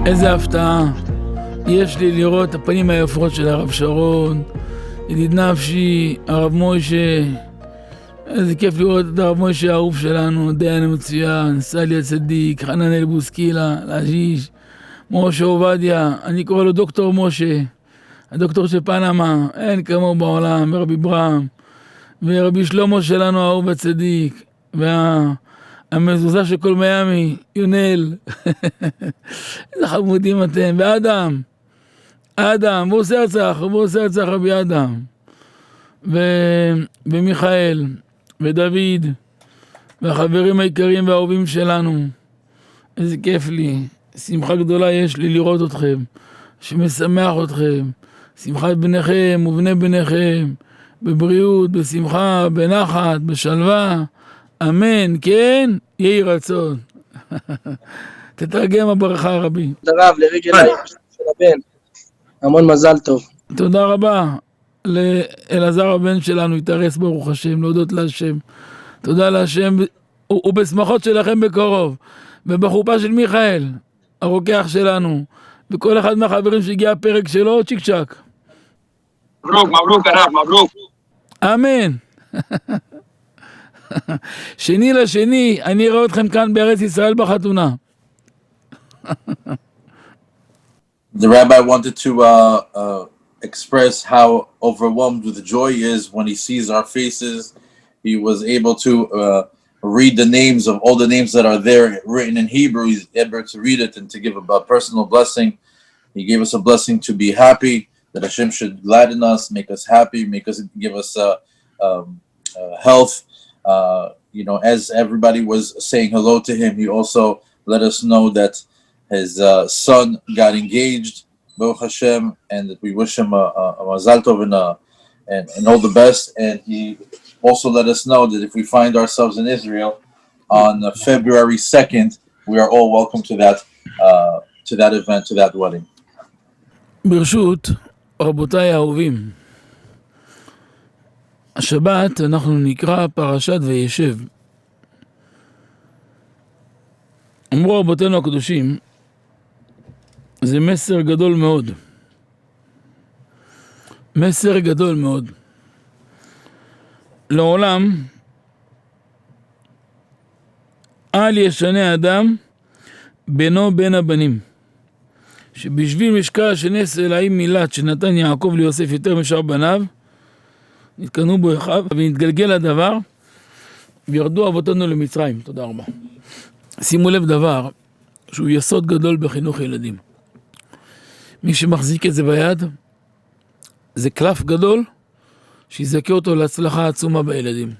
איזה הפתעה יש לי לראות את הפנים היפות של הרב שרון, ידיד נפשי, הרב מוישה. איזה כיף לראות את הרב מוישה האהוב שלנו, דיין המצוין, סלי הצדיק, חננאל בוסקילה, לאז'יש, משה עובדיה. אני קורא לו דוקטור משה, הדוקטור של פנמה, אין כמוהו בעולם, ורבי ברם, ורבי שלמה שלנו האהוב הצדיק, והמזוזה של כל מיאמי, יונל. איזה חמודים אתם, ואדם, אדם, והוא עושה רצח רבי אדם, ומיכאל, ודוד, והחברים העיקריים והאהובים שלנו. איזה כיף לי, שמחה גדולה יש לי לראות אתכם, שמשמח אתכם, שמחת בניכם ובני בניכם, בבריאות, בשמחה, בנחת, בשלווה, אמן, כן, יהי רצון. תתרגם הברכה רבי. תודה רב לרגל של הבן, המון מזל טוב. תודה רבה לאלעזר הבן שלנו, יתארס ברוך השם, להודות להשם. תודה להשם, ובשמחות שלכם בקרוב, ובחופה של מיכאל, הרוקח שלנו, וכל אחד מהחברים שהגיע הפרק שלו, צ'יק צ'ק. מברוק הרב, מברוק. אמן. שני לשני, אני אראה אתכם כאן בארץ ישראל בחתונה. The rabbi wanted to express how overwhelmed with joy he is when he sees our faces. He was able to read the names of all the names that are there written in Hebrew. He's able to read it and to give a personal blessing. He gave us a blessing to be happy, that Hashem should gladden us, make us happy, give us health. As everybody was saying hello to him, he also let us know that his son got engaged, Baruch Hashem, and that we wish him a mazal tov and all the best. And he also let us know that if we find ourselves in Israel on February 2nd, we are all welcome to that event, to that wedding. ברשות רבותיי האהובים, השבת אנחנו נקרא פרשת ויישב. אמרו רבותינו הקדושים, זה מסר גדול מאוד. מסר גדול מאוד. לעולם, אל ישנה אדם בינו בין הבנים. שבשביל משקל שנס אלוהים מילת שנתן יעקב ליוסף יותר משאר בניו, נתקנו בו אחיו ונתגלגל הדבר וירדו אבותינו למצרים. תודה רבה. שימו לב דבר שהוא יסוד גדול בחינוך ילדים. מי שמחזיק את זה ביד זה קלף גדול שיזכה אותו להצלחה עצומה בילדים.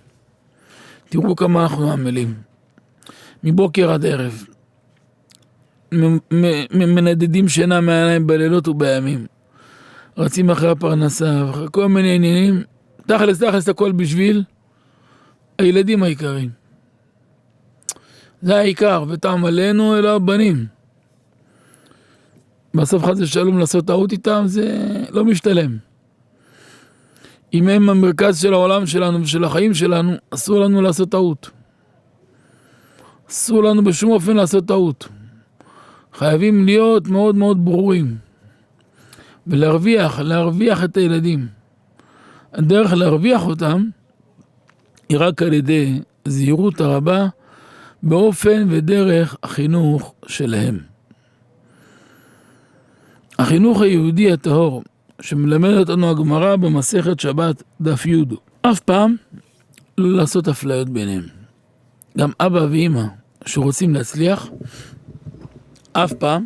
תראו כמה אנחנו עמלים מבוקר עד ערב, מנדדים שינה מהעיניים בלילות ובימים, רצים אחרי הפרנסה ואחרי כל מיני עניינים. תכלס הכל בשביל הילדים העיקריים. זה העיקר, וטעם עלינו אלא הבנים. בסוף חס ושלום לעשות טעות איתם, זה לא משתלם. אם הם המרכז של העולם שלנו ושל החיים שלנו, אסור לנו לעשות טעות. אסור לנו בשום אופן לעשות טעות. חייבים להיות מאוד מאוד ברורים. ולהרוויח את הילדים. הדרך להרוויח אותם היא רק על ידי זהירות הרבה באופן ודרך החינוך שלהם. החינוך היהודי הטהור שמלמד אותנו הגמרא במסכת שבת דף י', אף פעם לא לעשות אפליות ביניהם. גם אבא ואמא שרוצים להצליח, אף פעם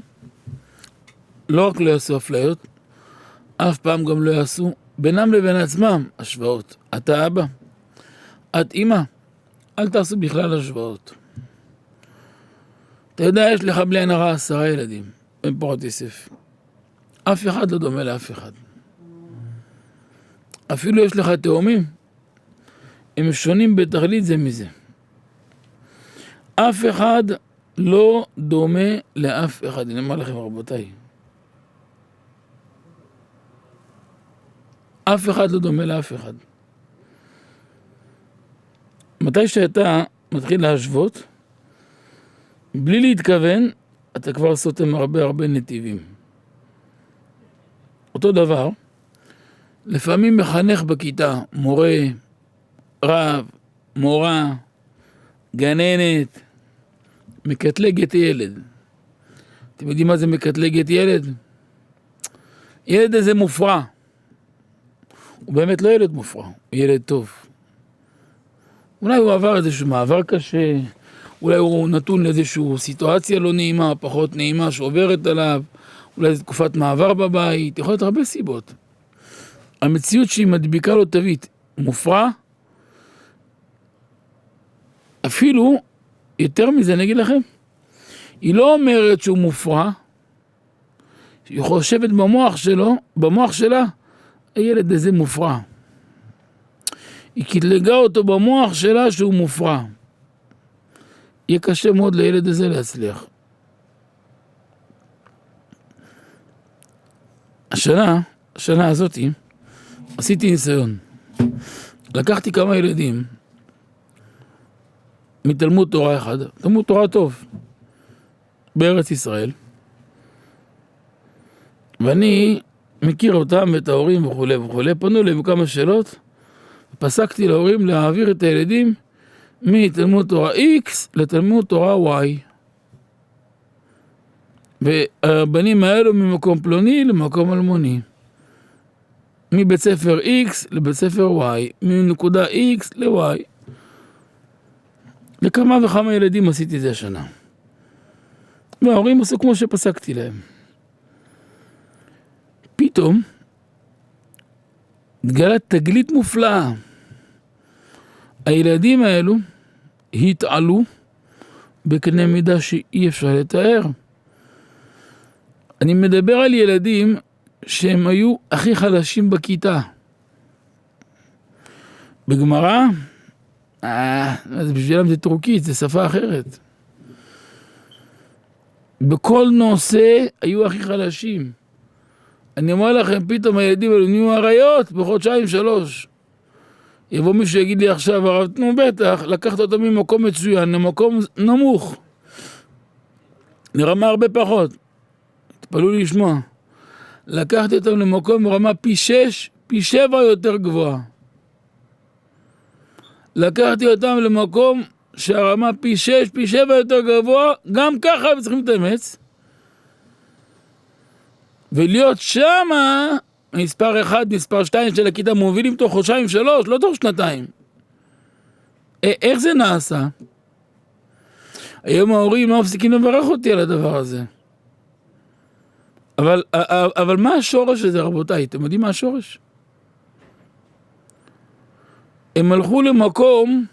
לא רק לא יעשו אפליות, אף פעם גם לא יעשו בינם לבין עצמם השוואות. אתה אבא, את אמא, אל תעשו בכלל השוואות. אתה יודע, יש לך בלי עין הרע 10 ילדים, בן פורת יוסף. אף אחד לא דומה לאף אחד. אפילו יש לך תאומים, הם שונים בתכלית זה מזה. אף אחד לא דומה לאף אחד. אני אומר לכם רבותיי, אף אחד לא דומה לאף אחד. מתי שאתה מתחיל להשוות, בלי להתכוון, אתה כבר סותם הרבה נתיבים. אותו דבר, לפעמים מחנך בכיתה, מורה, רב, מורה, גננת, מקטלגת ילד. אתם יודעים מה זה מקטלגת ילד? ילד הזה מופרע. הוא באמת לא ילד מופרע, הוא ילד טוב. אולי הוא עבר איזשהו מעבר קשה, אולי הוא נתון לאיזושהי סיטואציה לא נעימה, פחות נעימה שעוברת עליו, אולי זו תקופת מעבר בבית, יכול להיות הרבה סיבות. המציאות שהיא מדביקה לו תווית, מופרע, אפילו יותר מזה אני אגיד לכם, היא לא אומרת שהוא מופרע, היא חושבת במוח שלה, הילד הזה מופרע. היא קטלגה אותו במוח שלה שהוא מופרע. יהיה קשה מאוד לילד הזה להצליח. השנה הזאת, עשיתי ניסיון. לקחתי כמה ילדים מתלמוד תורה אחד, תלמוד תורה טוב, בארץ ישראל, ואני מכיר אותם ואת ההורים וכו'. פנו להם כמה שאלות, ופסקתי להורים להעביר את הילדים מתלמוד תורה X לתלמוד תורה Y. והבנים האלו ממקום פלוני למקום אלמוני. מבית ספר X לבית ספר Y, מנקודה X ל-Y. לכמה וכמה ילדים עשיתי זה השנה. וההורים עשו כמו שפסקתי להם. פתאום התגלה תגלית מופלאה. הילדים האלו התעלו בקנה מידה שאי אפשר לתאר. אני מדבר על ילדים שהם היו הכי חלשים בכיתה. בגמרא, אז בשבילם זה טורקית, זה שפה אחרת. בכל נושא היו הכי חלשים. אני אומר לכם, פתאום הילדים האלו נהיו עריות בחודשיים 3. יבוא מישהו שיגיד לי עכשיו, הרב, תנו בטח, לקחת אותו ממקום מצוין למקום נמוך. לרמה הרבה פחות. תפלו לי לשמוע. לקחתי אותם למקום ברמה פי 6, פי 7 יותר גבוהה. לקחתי אותם למקום שהרמה פי 6, פי 7 יותר גבוה, גם ככה הם צריכים להתאמץ. ולהיות שמה, מספר 1, מספר 2 של הכיתה מובילים תוך חודשיים 3, לא תוך 2. איך זה נעשה? היום ההורים לא מפסיקים לברך אותי על הדבר הזה. אבל מה השורש הזה, רבותיי? אתם יודעים מה השורש? הם הלכו למקום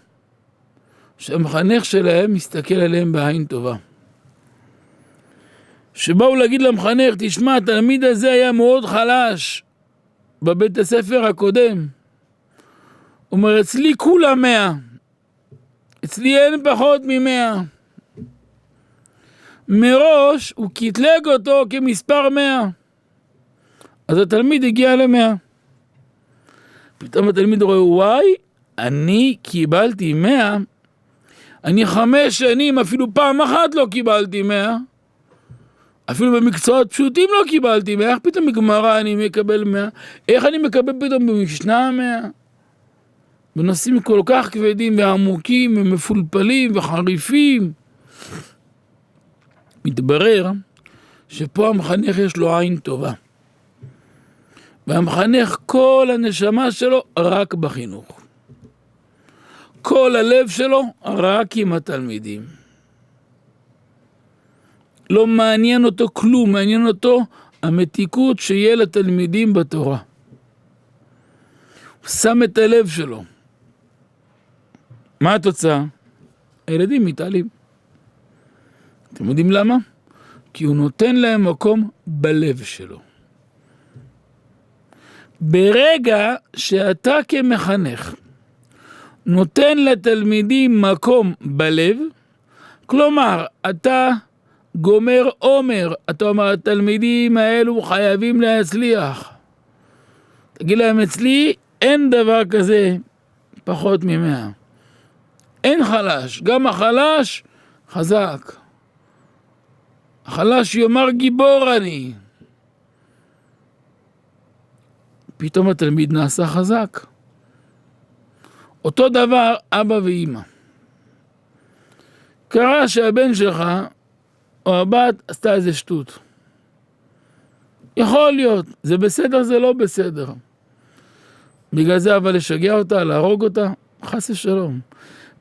שהמחנך שלהם מסתכל עליהם בעין טובה. שבאו להגיד למחנך, תשמע, התלמיד הזה היה מאוד חלש בבית הספר הקודם. הוא אומר, אצלי כולם 100. אצלי אין פחות מ100. מראש הוא קטלג אותו כמספר 100. אז התלמיד הגיע ל100. פתאום התלמיד רואה, וואי, אני קיבלתי 100. אני 5 שנים, אפילו פעם אחת לא קיבלתי 100. אפילו במקצועות פשוטים לא קיבלתי 100. איך פתאום בגמרא אני מקבל 100? איך אני מקבל פתאום במשנה 100? בנושאים כל כך כבדים ועמוקים ומפולפלים וחריפים. מתברר שפה המחנך יש לו עין טובה. והמחנך כל הנשמה שלו רק בחינוך. כל הלב שלו רק עם התלמידים. לא מעניין אותו כלום, מעניין אותו המתיקות שיהיה לתלמידים בתורה. הוא שם את הלב שלו. מה התוצאה? הילדים מתעלים. אתם יודעים למה? כי הוא נותן להם מקום בלב שלו. ברגע שאתה כמחנך נותן לתלמידים מקום בלב, כלומר, אתה גומר אומר, אתה אומר, התלמידים האלו חייבים להצליח. תגיד להם, אצלי אין דבר כזה פחות מ100. אין חלש, גם החלש חזק. החלש יאמר גיבור אני. פתאום התלמיד נעשה חזק. אותו דבר אבא ואמא. קרה שהבן שלך או הבת עשתה איזה שטות. יכול להיות, זה בסדר, זה לא בסדר. בגלל זה אבל לשגע אותה, להרוג אותה, חס ושלום.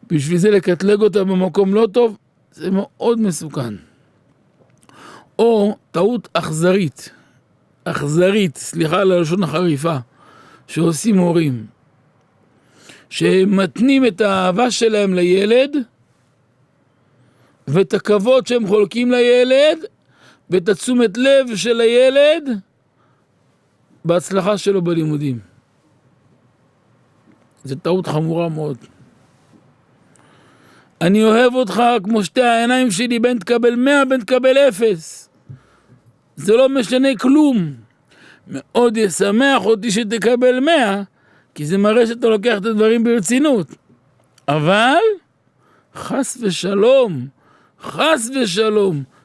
בשביל זה לקטלג אותה במקום לא טוב, זה מאוד מסוכן. או טעות אכזרית, סליחה על הלשון החריפה, שעושים הורים, שמתנים את האהבה שלהם לילד, ואת הכבוד שהם חולקים לילד, ואת התשומת לב של הילד, בהצלחה שלו בלימודים. זו טעות חמורה מאוד. אני אוהב אותך כמו שתי העיניים שלי, בין תקבל 100, בין תקבל 0. זה לא משנה כלום. מאוד ישמח אותי שתקבל 100, כי זה מראה שאתה לוקח את הדברים ברצינות. אבל, חס ושלום,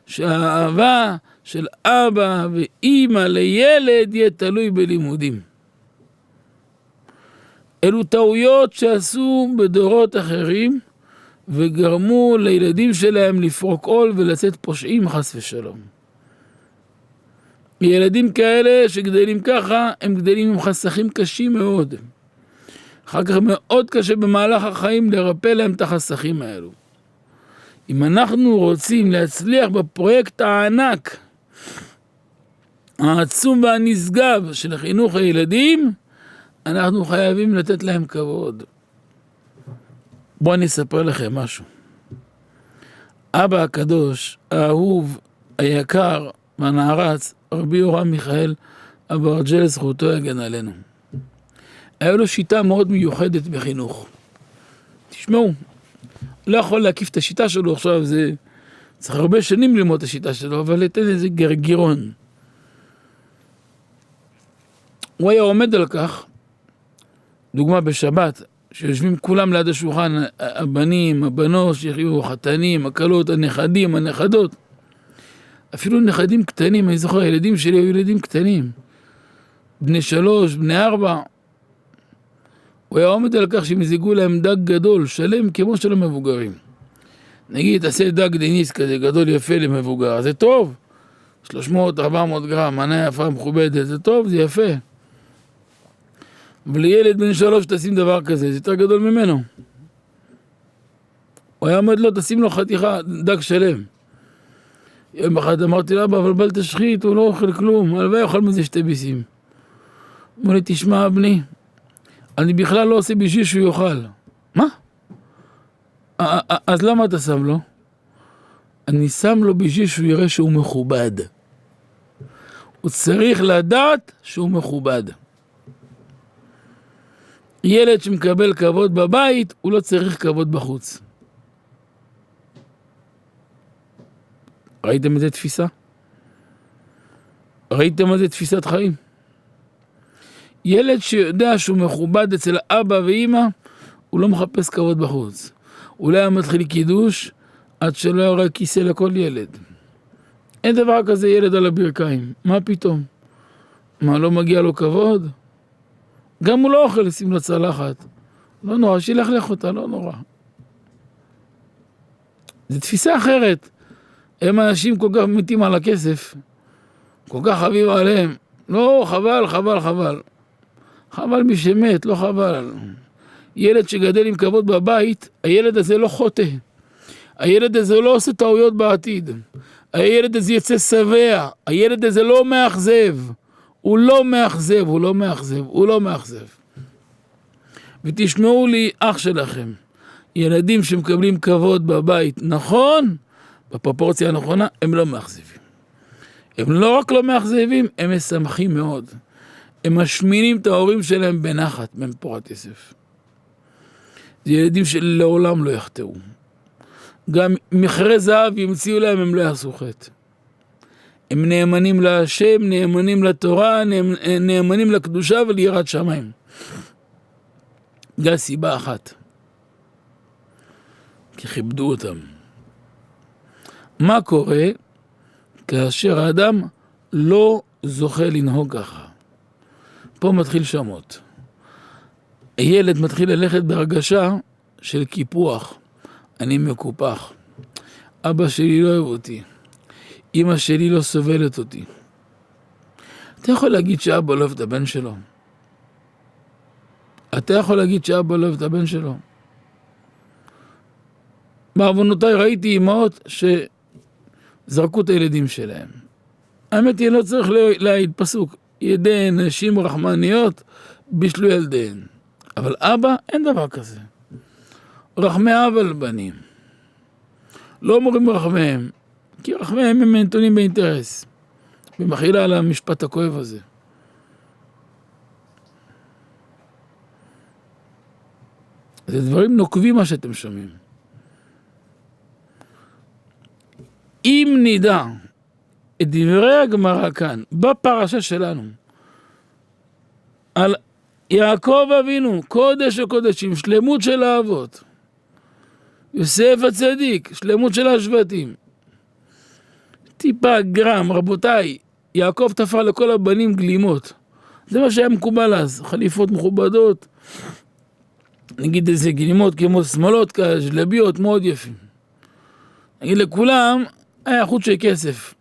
שהאהבה של אבא ואמא לילד יהיה תלוי בלימודים. אלו טעויות שעשו בדורות אחרים, וגרמו לילדים שלהם לפרוק עול ולצאת פושעים חס ושלום. ילדים כאלה שגדלים ככה, הם גדלים עם חסכים קשים מאוד. אחר כך מאוד קשה במהלך החיים לרפא להם את החסכים האלו. אם אנחנו רוצים להצליח בפרויקט הענק, העצום והנשגב של חינוך הילדים, אנחנו חייבים לתת להם כבוד. בואו אני אספר לכם משהו. אבא הקדוש, האהוב, היקר והנערץ, רבי יורם מיכאל, אברג'ל, זכותו יגן עלינו. היה לו שיטה מאוד מיוחדת בחינוך. תשמעו, לא יכול להקיף את השיטה שלו עכשיו, זה צריך הרבה שנים ללמוד את השיטה שלו, אבל לתת איזה גרגירון. הוא היה עומד על כך, דוגמה בשבת, שיושבים כולם ליד השולחן, הבנים, הבנות, שיחיו, החתנים, הכלות, הנכדים, הנכדות. אפילו נכדים קטנים, אני זוכר, הילדים שלי היו ילדים קטנים. בני 3, בני 4. הוא היה עומד על כך שהם יזיגו להם דג גדול, שלם כמו של המבוגרים. נגיד, תעשה דג דניס כזה גדול יפה למבוגר, זה טוב. 300-400 גרם, מנה יפה מכובדת, זה טוב, זה יפה. אבל ילד בן 3 תשים דבר כזה, זה יותר גדול ממנו. הוא היה עומד לו, תשים לו חתיכה, דג שלם. יום אחד אמרתי לאבא, אבל בל תשחית, הוא לא אוכל כלום, הלוואי יאכל מזה 2 ביסים. אמר לי, תשמע בני, אני בכלל לא עושה בשביל שהוא יאכל. מה? אז למה אתה שם לו? אני שם לו בשביל שהוא יראה שהוא מכובד. הוא צריך לדעת שהוא מכובד. ילד שמקבל כבוד בבית, הוא לא צריך כבוד בחוץ. ראיתם איזה תפיסה? ראיתם איזה תפיסת חיים? ילד שיודע שהוא מכובד אצל אבא ואמא, הוא לא מחפש כבוד בחוץ. אולי הוא מתחיל קידוש, עד שלא יורה כיסא לכל ילד. אין דבר כזה ילד על הברכיים. מה פתאום? מה, לא מגיע לו כבוד? גם הוא לא אוכל, שים לו צלחת. לא נורא, שילך אותה, לא נורא. זו תפיסה אחרת. הם אנשים כל כך מתים על הכסף. כל כך חביב עליהם. לא, חבל. חבל מי שמת, לא חבל. ילד שגדל עם כבוד בבית, הילד הזה לא חוטא. הילד הזה לא עושה טעויות בעתיד. הילד הזה יצא שבע. הילד הזה לא מאכזב. הוא לא מאכזב. ותשמעו לי, אח שלכם, ילדים שמקבלים כבוד בבית, נכון? בפרופורציה הנכונה, הם לא מאכזבים. הם לא רק לא מאכזבים, הם משמחים מאוד. הם משמינים את ההורים שלהם בנחת, במפורת יוסף. זה ילדים שלעולם לא יחטאו. גם מכרי זהב ימציאו להם, הם לא יעשו חטא. הם נאמנים להשם, נאמנים לתורה, נאמנים לקדושה וליראת שמיים. זו הסיבה אחת. כי כיבדו אותם. מה קורה כאשר האדם לא זוכה לנהוג ככה? פה מתחיל שמות. הילד מתחיל ללכת בהרגשה של קיפוח. אני מקופח. אבא שלי לא אוהב אותי. אמא שלי לא סובלת אותי. אתה יכול להגיד שאבא לא אוהב את הבן שלו? אתה יכול להגיד שאבא לא אוהב את הבן שלו? בעוונותיי ראיתי אמהות שזרקו את הילדים שלהם. האמת היא, לא צריך להעיד פסוק. ידי נשים רחמניות בישלו ילדיהן. אבל אבא, אין דבר כזה. רחמי אב על בנים. לא אומרים רחמיהם, כי רחמיהם הם נתונים באינטרס. במחילה על המשפט הכואב הזה. זה דברים נוקבים מה שאתם שומעים. אם נדע את דברי הגמרא כאן, בפרשה שלנו, על יעקב אבינו, קודש הקודשים, שלמות של האבות, יוסף הצדיק, שלמות של השבטים, טיפה גרם, רבותיי, יעקב תפר לכל הבנים גלימות. זה מה שהיה מקובל אז, חליפות מכובדות, נגיד איזה גלימות כמו שמאלות כאלה, שלביות מאוד יפים. נגיד לכולם היה חוט של כסף,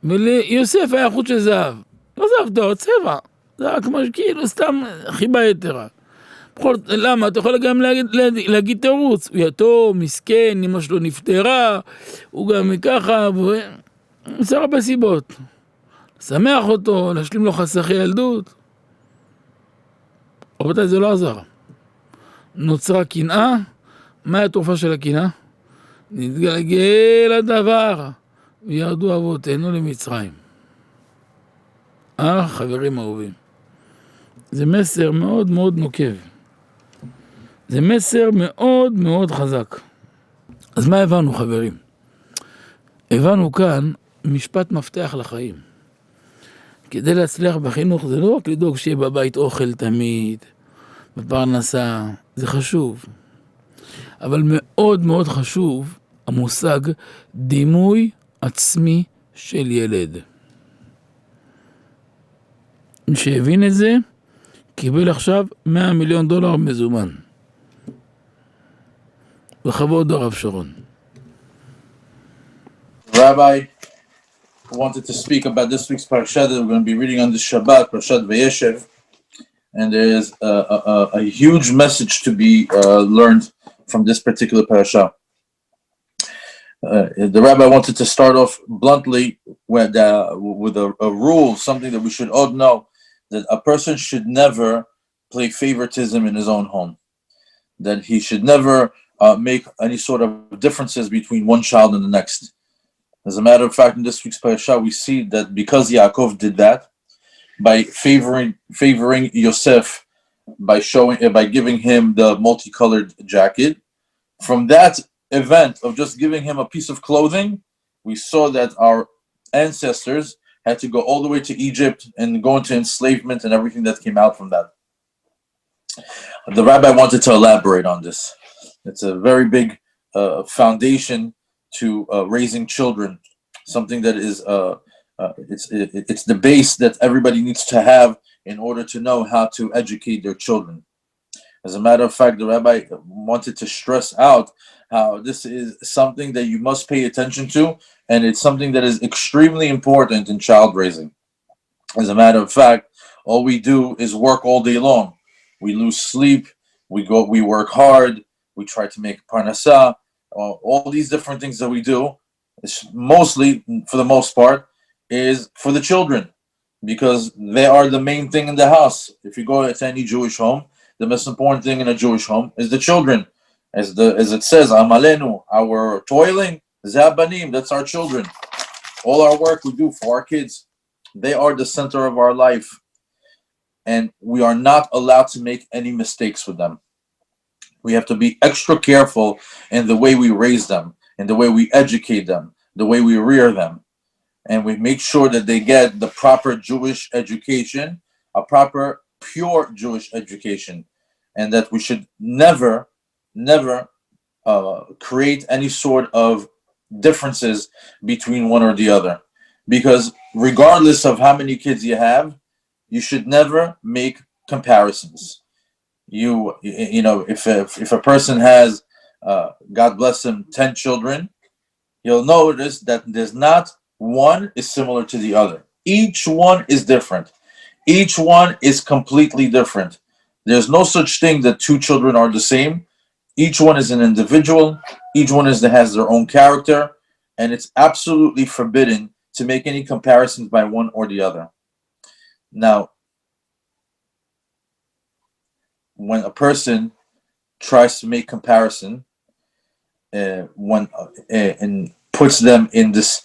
וליוסף היה חוט של זהב. לא זהב דור, צבע. זה רק משהו כאילו סתם חיבה יתרה. בכל, למה? אתה יכול גם להגיד תירוץ. הוא יתום, מסכן, אמא שלו נפטרה, הוא גם ככה, זה הרבה סיבות. לשמח אותו, להשלים לו חסכי ילדות. רבותיי, זה לא עזר. נוצרה קנאה. מה התרופה של הקנאה? נתגלגל הדבר, וירדו אבותינו למצרים. חברים אהובים. זה מסר מאוד מאוד נוקב. זה מסר מאוד מאוד חזק. אז מה הבנו, חברים? הבנו כאן משפט מפתח לחיים. כדי להצליח בחינוך זה לא רק לדאוג שיהיה בבית אוכל תמיד, בפרנסה, זה חשוב. אבל מאוד מאוד חשוב המושג דימוי עצמי של ילד. מי שהבין את זה, קיבל עכשיו $100 מיליון מזומן. בכבוד הרב שרון. Rabbi wanted to speak about this week's Parashat that we're going to be reading on this Shabbat, Parashat Vayeshev. And there is a huge message to be learned from this particular parasha. The rabbi wanted to start off bluntly with a rule, something that we should all know, that a person should never play favoritism in his own home. That he should never make any sort of differences between one child and the next. As a matter of fact, in this week's parasha, we see that because Yaakov did that, by favoring Yosef, by giving him the multicolored jacket, from that event of just giving him a piece of clothing, we saw that our ancestors had to go all the way to Egypt and go into enslavement and everything that came out from that. The rabbi wanted to elaborate on this. It's a very big foundation to raising children, something that is it's the base that everybody needs to have in order to know how to educate their children. As a matter of fact, the rabbi wanted to stress out how this is something that you must pay attention to, and it's something that is extremely important in child raising. As a matter of fact, all we do is work all day long. We lose sleep, we work hard, we try to make parnasa, all these different things that we do, it's mostly, for the most part, is for the children, because they are the main thing in the house. If you go to any Jewish home, the most important thing in a Jewish home is the children. As it says, Amalenu, our toiling, Zabanim, that's our children. All our work we do for our kids, they are the center of our life. And we are not allowed to make any mistakes with them. We have to be extra careful in the way we raise them, in the way we educate them, the way we rear them. And we make sure that they get the proper Jewish education, a proper, pure Jewish education. And that we should never create any sort of differences between one or the other, because regardless of how many kids you have, you should never make comparisons. You know, if a person has, God bless him, 10 children, you'll notice that there's not one is similar to the other. Each one is different. Each one is completely different. There's no such thing that two children are the same. Each one is an individual. Each one has their own character, and it's absolutely forbidden to make any comparisons by one or the other. Now, when a person tries to make comparison, and puts them in this,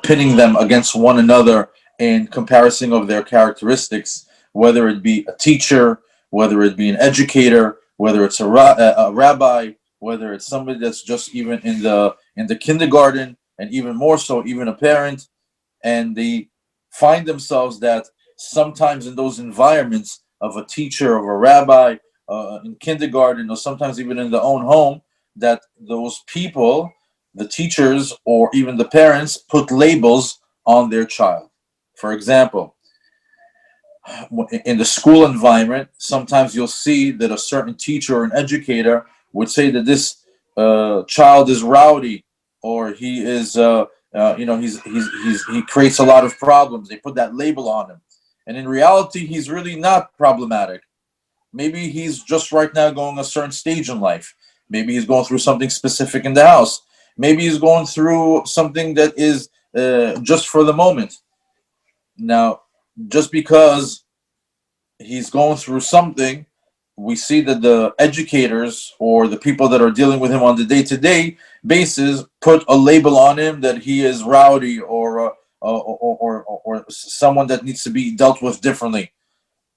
pitting them against one another in comparison of their characteristics, whether it be a teacher, whether it be an educator, whether it's a rabbi, whether it's somebody that's just even in the kindergarten, and even more so, even a parent, and they find themselves that sometimes in those environments of a teacher, of a rabbi, in kindergarten, or sometimes even in their own home, that those people, the teachers or even the parents, put labels on their child. For example, in the school environment, sometimes you'll see that a certain teacher or an educator would say that this child is rowdy, or he is, he creates a lot of problems. They put that label on him, and in reality, he's really not problematic. Maybe he's just right now going a certain stage in life. Maybe he's going through something specific in the house. Maybe he's going through something that is just for the moment. Now, just because he's going through something, we see that the educators or the people that are dealing with him on the day-to-day basis put a label on him that he is rowdy, or someone that needs to be dealt with differently.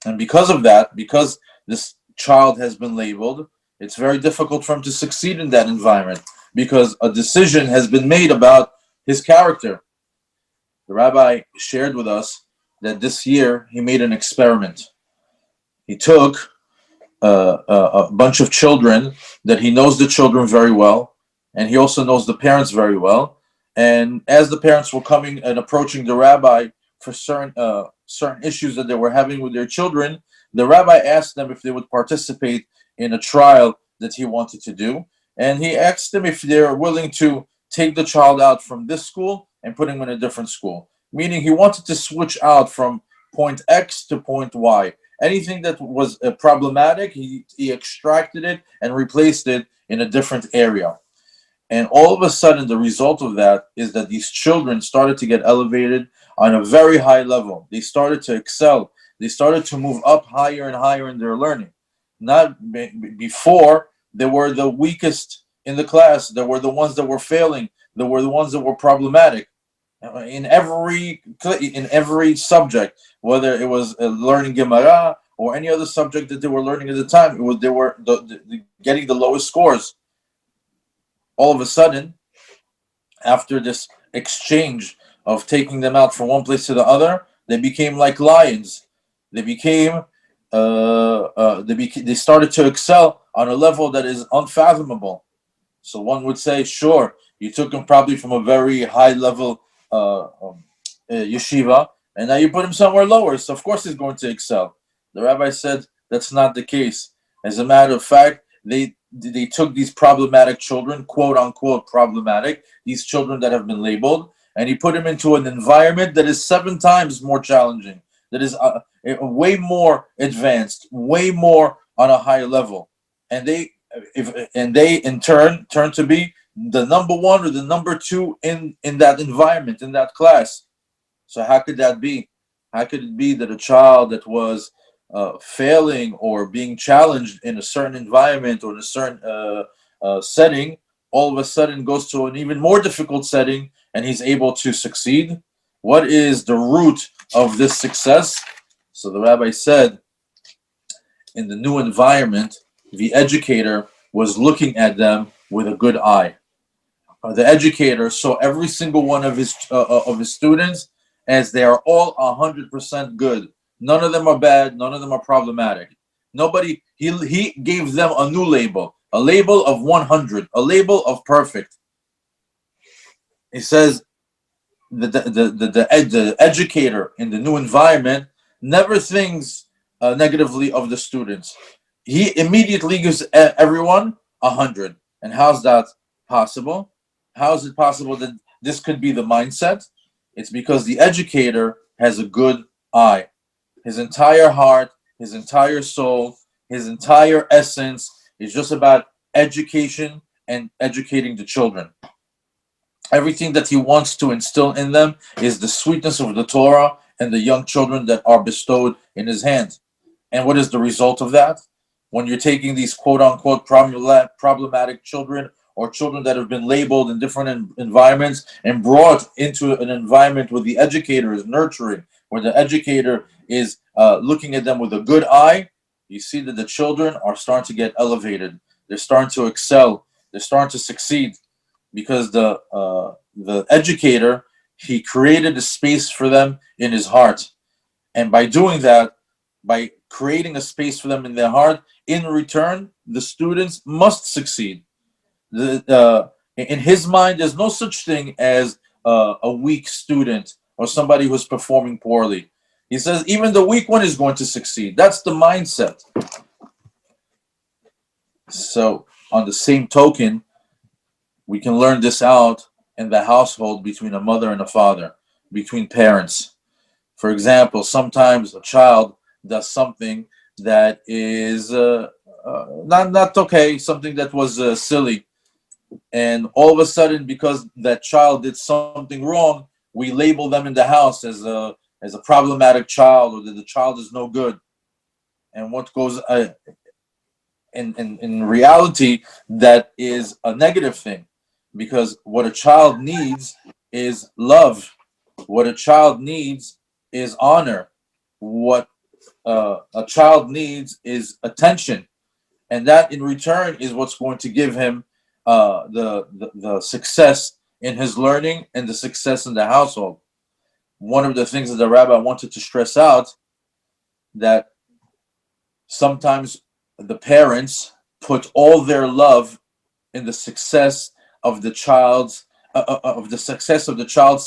And because of that, because this child has been labeled, it's very difficult for him to succeed in that environment, because a decision has been made about his character. The rabbi shared with us that this year he made an experiment. He took a bunch of children that he knows the children very well, and he also knows the parents very well. And as the parents were coming and approaching the rabbi for certain issues that they were having with their children, the rabbi asked them if they would participate in a trial that he wanted to do. And he asked them if they're willing to take the child out from this school and put him in a different school. Meaning he wanted to switch out from point X to point Y. Anything that was problematic, he extracted it and replaced it in a different area. And all of a sudden, the result of that is that these children started to get elevated on a very high level. They started to excel. They started to move up higher and higher in their learning. Not before, they were the weakest in the class. They were the ones that were failing. They were the ones that were problematic in every subject, whether it was learning Gemara or any other subject that they were learning at the time. They were getting the lowest scores. All of a sudden, after this exchange of taking them out from one place to the other, they became like lions. They started to excel on a level that is unfathomable. So one would say, sure, you took him probably from a very high level yeshiva, and now you put him somewhere lower. So of course he's going to excel. The rabbi said that's not the case. As a matter of fact, they took these problematic children, quote unquote problematic, these children that have been labeled, and he put them into an environment that is 7 times more challenging, that is way more advanced, way more on a higher level, and they in turn turn to be the number 1 or the number 2 in that environment, in that class. So how could that be? How could it be that a child that was failing or being challenged in a certain environment or in a certain setting, all of a sudden goes to an even more difficult setting and he's able to succeed? What is the root of this success? So the rabbi said, in the new environment, the educator was looking at them with a good eye. The educator saw every single one of his students as they are all 100% good. None of them are bad. None of them are problematic. Nobody. He gave them a new label, a label of 100, a label of perfect. He says the educator in the new environment never thinks negatively of the students. He immediately gives everyone 100. And how's that possible? How is it possible that this could be the mindset? It's because the educator has a good eye. His entire heart, his entire soul, his entire essence is just about education and educating the children. Everything that he wants to instill in them is the sweetness of the Torah and the young children that are bestowed in his hands. And what is the result of that? When you're taking these quote-unquote problematic children or children that have been labeled in different environments and brought into an environment where the educator is nurturing, where the educator is looking at them with a good eye, you see that the children are starting to get elevated. They're starting to excel. They're starting to succeed because the educator, he created a space for them in his heart. And by doing that, by creating a space for them in their heart, in return, the students must succeed. In his mind, there's no such thing as a weak student or somebody who's performing poorly. He says even the weak one is going to succeed. That's the mindset. So on the same token, we can learn this out in the household between a mother and a father, between parents. For example, sometimes a child does something that is not okay, something that was silly. And all of a sudden, because that child did something wrong, we label them in the house as a problematic child, or that the child is no good. And what goes in reality, that is a negative thing, because what a child needs is love. What a child needs is honor. What a child needs is attention, and that in return is what's going to give him the success in his learning and the success in the household. One of the things that the rabbi wanted to stress out, that sometimes the parents put all their love in the success of the child's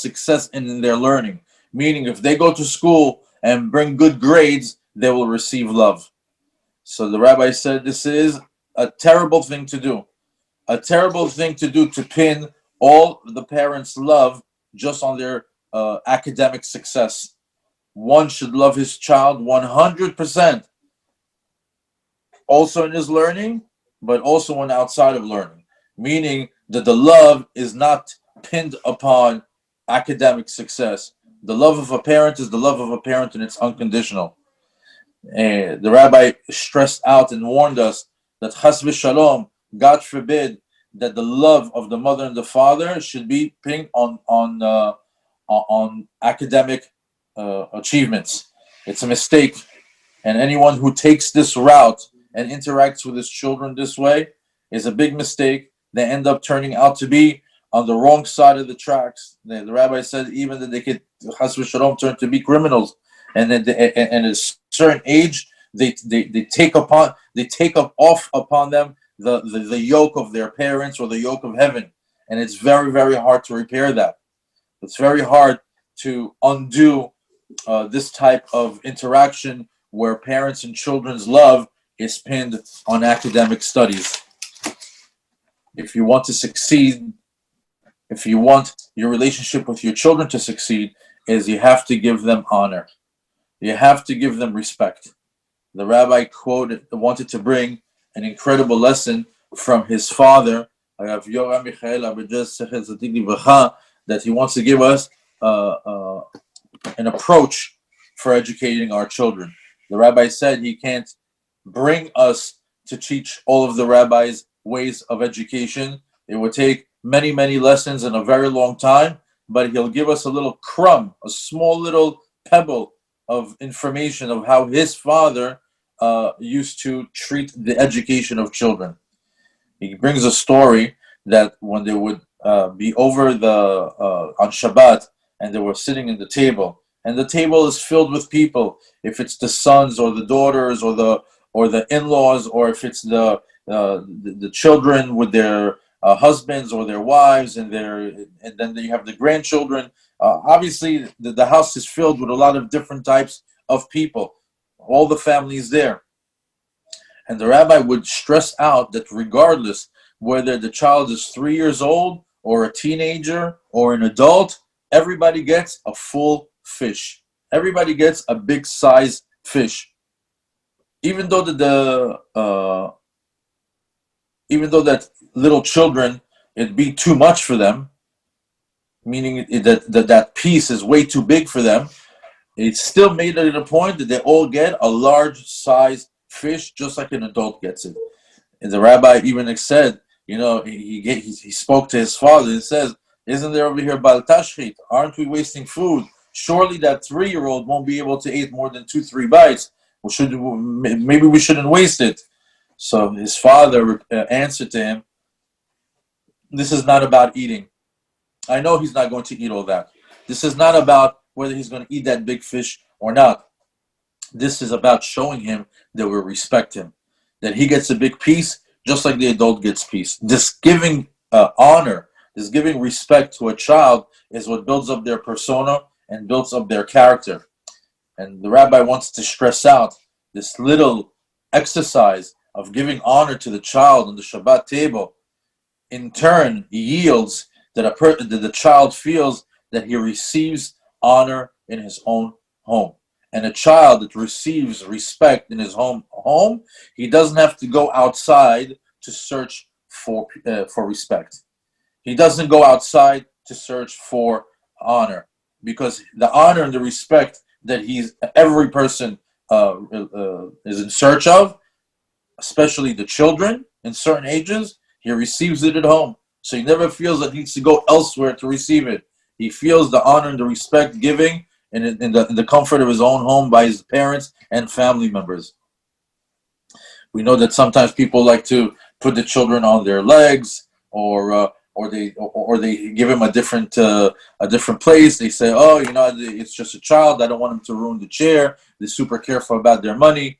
success in their learning. Meaning, if they go to school and bring good grades, they will receive love. So the rabbi said this is a terrible thing to do. A terrible thing to do, to pin all the parents' love just on their academic success. One should love his child 100%, also in his learning, but also when outside of learning. Meaning that the love is not pinned upon academic success. The love of a parent is the love of a parent, and it's unconditional. The rabbi stressed out and warned us that chas v'shalom, God forbid, that the love of the mother and the father should be pinned on academic achievements. It's a mistake, and anyone who takes this route and interacts with his children this way is a big mistake. They end up turning out to be on the wrong side of the tracks. The rabbi said even that they could chas v'shalom turn to be criminals, and at a certain age they take off upon them the yoke of their parents or the yoke of heaven, and it's very, very hard to repair that. It's very hard to undo this type of interaction where parents and children's love is pinned on academic studies. If you want to succeed, if you want your relationship with your children to succeed, is you have to give them honor. You have to give them respect. The rabbi wanted to bring an incredible lesson from his father, Yoram Abergel, that he wants to give us an approach for educating our children. The rabbi said he can't bring us to teach all of the rabbi's ways of education. It would take many, many lessons and a very long time, but he'll give us a little crumb, a small little pebble of information of how his father used to treat the education of children. He brings a story that when they would be over on Shabbat, and they were sitting at the table, and the table is filled with people. If it's the sons or the daughters or the in-laws, or if it's the the children with their husbands or their wives, and then you have the grandchildren. Obviously, the house is filled with a lot of different types of people. All the families there. And the rabbi would stress out that regardless whether the child is 3 years old or a teenager or an adult, everybody gets a full fish. Everybody gets a big size fish. Even though that little children, it'd be too much for them, meaning that piece is way too big for them, it's still made it a point that they all get a large size fish, just like an adult gets it. And the rabbi even said, he spoke to his father and says, "Isn't there over here bal tashchit? Aren't we wasting food? Surely that 3-year-old won't be able to eat more than 2-3 bites. Maybe we shouldn't waste it." So his father answered to him, "This is not about eating. I know he's not going to eat all that. This is not about whether he's going to eat that big fish or not. This is about showing him that we respect him, that he gets a big piece just like the adult gets piece." This giving honor, this giving respect to a child is what builds up their persona and builds up their character. And the rabbi wants to stress out this little exercise of giving honor to the child on the Shabbat table. In turn, yields that the child feels that he receives honor in his own home. And a child that receives respect in his home, he doesn't have to go outside to search for respect. He doesn't go outside to search for honor, because the honor and the respect that every person is in search of, especially the children in certain ages, he receives it at home. So he never feels that he needs to go elsewhere to receive it. He feels the honor and the respect giving in the comfort of his own home by his parents and family members. We know that sometimes people like to put the children on their legs, or they give him a different place. They say, "Oh, it's just a child. I don't want him to ruin the chair." They're super careful about their money.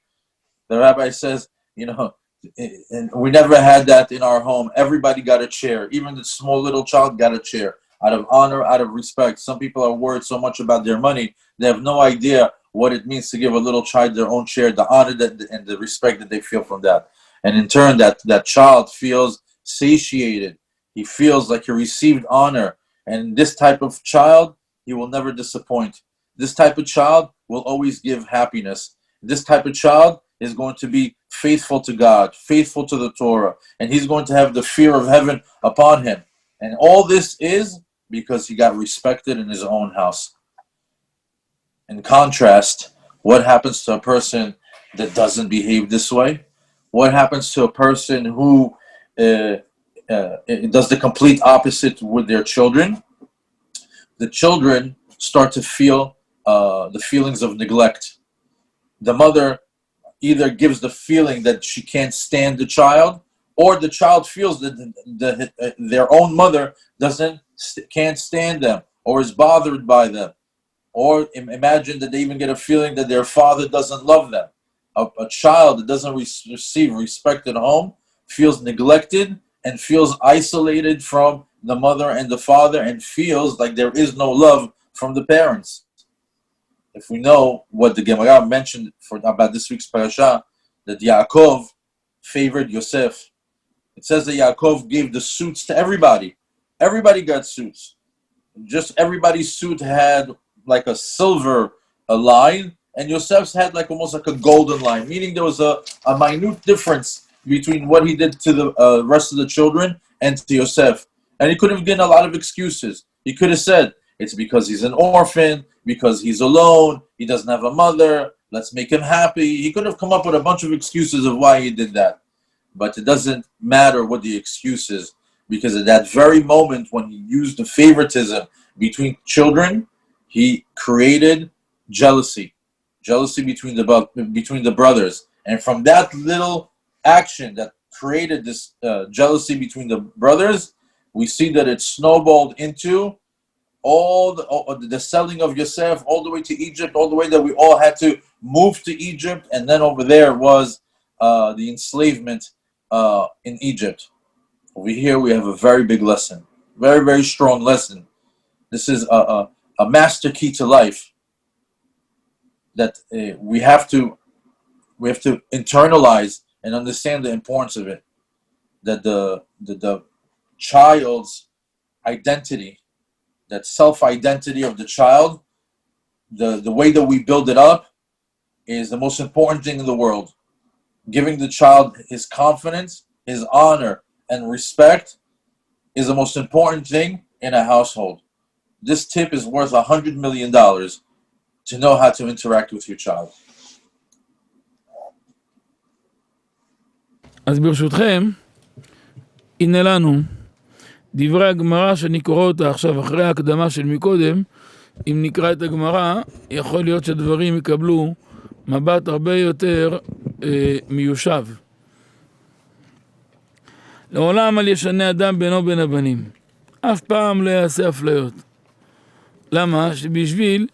The rabbi says, and we never had that in our home. Everybody got a chair. Even the small little child got a chair. Out of honor, out of respect. Some people are worried so much about their money, they have no idea what it means to give a little child their own chair, the honor and the respect that they feel from that. And in turn, that child feels satiated. He feels like he received honor. And this type of child, he will never disappoint. This type of child will always give happiness. This type of child is going to be faithful to God, faithful to the Torah, and he's going to have the fear of heaven upon him. And all this is because he got respected in his own house. In contrast, what happens to a person that doesn't behave this way? What happens to a person who does the complete opposite with their children? The children start to feel the feelings of neglect. The mother either gives the feeling that she can't stand the child, or the child feels that their own mother can't stand them, or is bothered by them, or imagine that they even get a feeling that their father doesn't love them. A child that doesn't receive respect at home feels neglected and feels isolated from the mother and the father, and feels like there is no love from the parents. If we know what the Gemara mentioned about this week's Parashat, that Yaakov favored Yosef. It says that Yaakov gave the suits to everybody. Everybody got suits. Just everybody's suit had like a silver line, and Yosef's had almost like a golden line, meaning there was a minute difference between what he did to the rest of the children and to Yosef. And he could have given a lot of excuses. He could have said, it's because he's an orphan, because he's alone, he doesn't have a mother, let's make him happy. He could have come up with a bunch of excuses of why he did that. But it doesn't matter what the excuse is, because at that very moment when he used the favoritism between children, he created jealousy between the brothers. And from that little action that created this jealousy between the brothers, we see that it snowballed into all the selling of Yosef all the way to Egypt, all the way that we all had to move to Egypt, and then over there was the enslavement in Egypt. Over here, we have a very big lesson, very, very strong lesson. This is a master key to life that we have to internalize and understand the importance of it. That the child's identity, that self-identity of the child, the way that we build it up is the most important thing in the world. Giving the child his confidence, his honor, and respect is the most important thing in a household. This tip is worth $100 million to know how to interact with your child. אז ברשותכם, הנה לנו דברי הגמרא שאני קורא אותה עכשיו אחרי ההקדמה של מקודם. אם נקרא את הגמרא, יכול להיות שדברים יקבלו מבט הרבה יותר מיושב. לעולם על ישנה אדם בינו בין הבנים. אף פעם לא יעשה אפליות. למה? שבשביל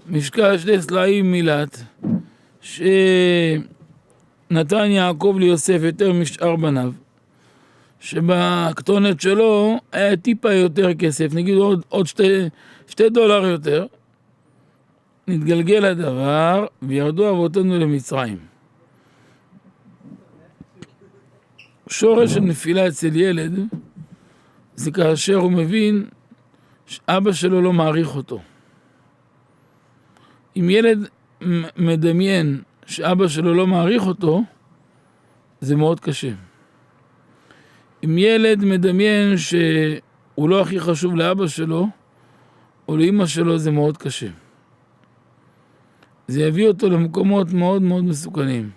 משקל 2 סלעים מילת, שנתן יעקב ליוסף יותר משאר בניו, שבקטונת שלו היה טיפה יותר כסף, נגיד עוד $2 יותר, נתגלגל הדבר וירדו אבותינו למצרים. שורש הנפילה אצל ילד זה כאשר הוא מבין שאבא שלו לא מעריך אותו. אם ילד מדמיין שאבא שלו לא מעריך אותו, זה מאוד קשה. אם ילד מדמיין שהוא לא הכי חשוב לאבא שלו או לאמא שלו, זה מאוד קשה. זה יביא אותו למקומות מאוד מאוד מסוכנים.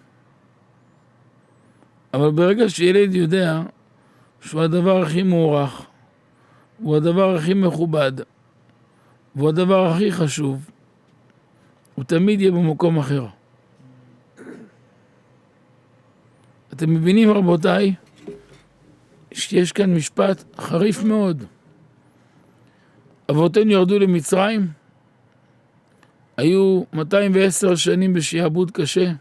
אבל ברגע שילד יודע שהוא הדבר הכי מוערך, הוא הדבר הכי מכובד, והוא הדבר הכי חשוב, הוא תמיד יהיה במקום אחר. אתם מבינים, רבותיי, שיש כאן משפט חריף מאוד. אבותינו ירדו למצרים, היו 210 שנים בשעבוד קשה,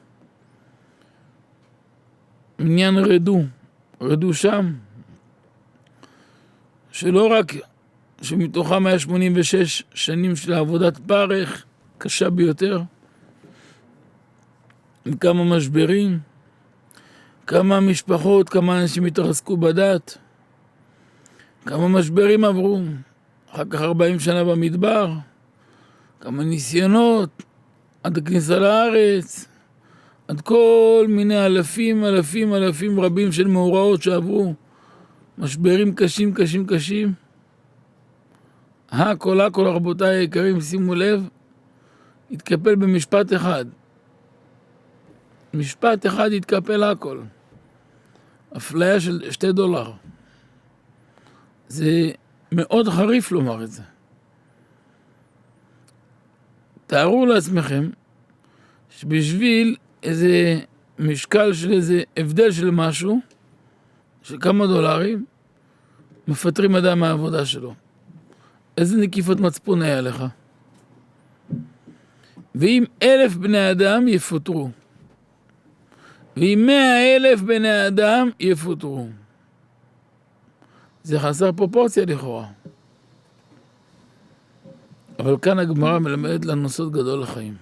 עניין רדו שם, שלא רק שמתוכם היה 86 שנים של עבודת פרך, קשה ביותר, עם כמה משברים, כמה משפחות, כמה אנשים התרסקו בדת, כמה משברים עברו, אחר כך 40 שנה במדבר, כמה ניסיונות, עד הכניסה לארץ, עד כל מיני אלפים רבים של מאורעות שעברו, משברים קשים. הכל רבותיי היקרים, שימו לב, התקפל במשפט אחד. משפט אחד התקפל הכל. אפליה של $2. זה מאוד חריף לומר את זה. תארו לעצמכם שבשביל איזה משקל של איזה הבדל של משהו, של כמה דולרים, מפטרים אדם מהעבודה שלו. איזה נקיפות מצפון היה לך? ואם 1,000 בני אדם יפוטרו, ואם 100,000 בני אדם יפוטרו, זה חסר פרופורציה לכאורה. אבל כאן הגמרא מלמדת לנו סוד גדול לחיים.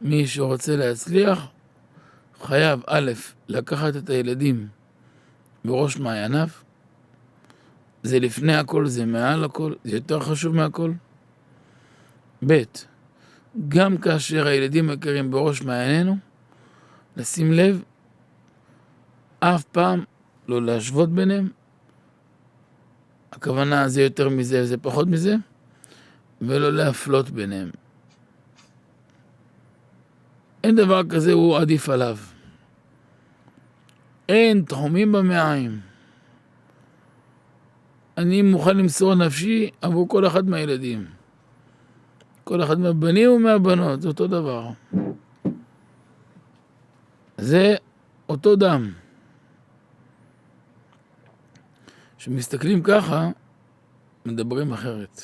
מי שרוצה להצליח, חייב א', לקחת את הילדים בראש מעייניו. זה לפני הכל, זה מעל הכל, זה יותר חשוב מהכל. ב', גם כאשר הילדים יקרים בראש מעיינינו, לשים לב, אף פעם לא להשוות ביניהם. הכוונה זה יותר מזה וזה פחות מזה, ולא להפלות ביניהם. אין דבר כזה, הוא עדיף עליו. אין תחומים במעיים. אני מוכן למסור נפשי עבור כל אחד מהילדים. כל אחד מהבנים ומהבנות, זה אותו דבר. זה אותו דם. כשמסתכלים ככה, מדברים אחרת.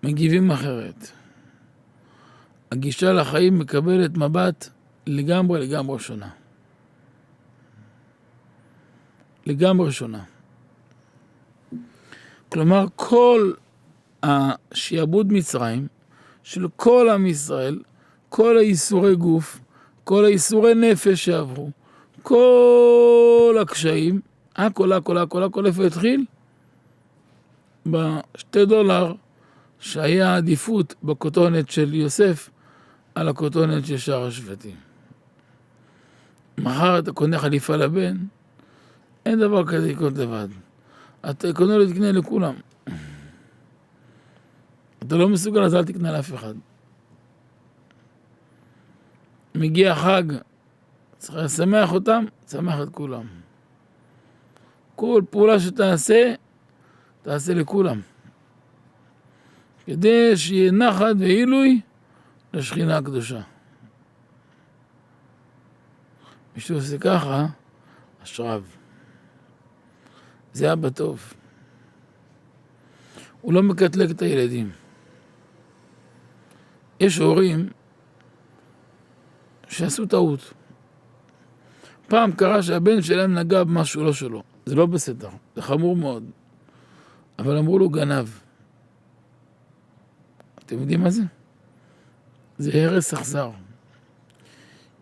מגיבים אחרת. הגישה לחיים מקבלת מבט לגמרי שונה. לגמרי שונה. כלומר, כל השיעבוד מצרים של כל עם ישראל, כל האיסורי גוף, כל האיסורי נפש שעברו, כל הקשיים, הכל, איפה התחיל? $2 שהיה עדיפות בכותונת של יוסף על הכותונת של שאר השבטים. מחר אתה קונה חליפה לבן, אין דבר כזה לקנות לבד. אתה קונה לו תקנה לכולם. אתה לא מסוגל, אז אל תקנה לאף אחד. מגיע חג, צריך לשמח אותם, תשמח את כולם. כל פעולה שתעשה, תעשה לכולם. כדי שיהיה נחת ועילוי לשכינה הקדושה. מי שעושה ככה, אשריו. זה אבא טוב. הוא לא מקטלג את הילדים. יש הורים שעשו טעות. פעם קרה שהבן שלהם נגע במשהו לא שלו. זה לא בסדר, זה חמור מאוד. אבל אמרו לו גנב. אתם יודעים מה זה? זה הרס אכזר.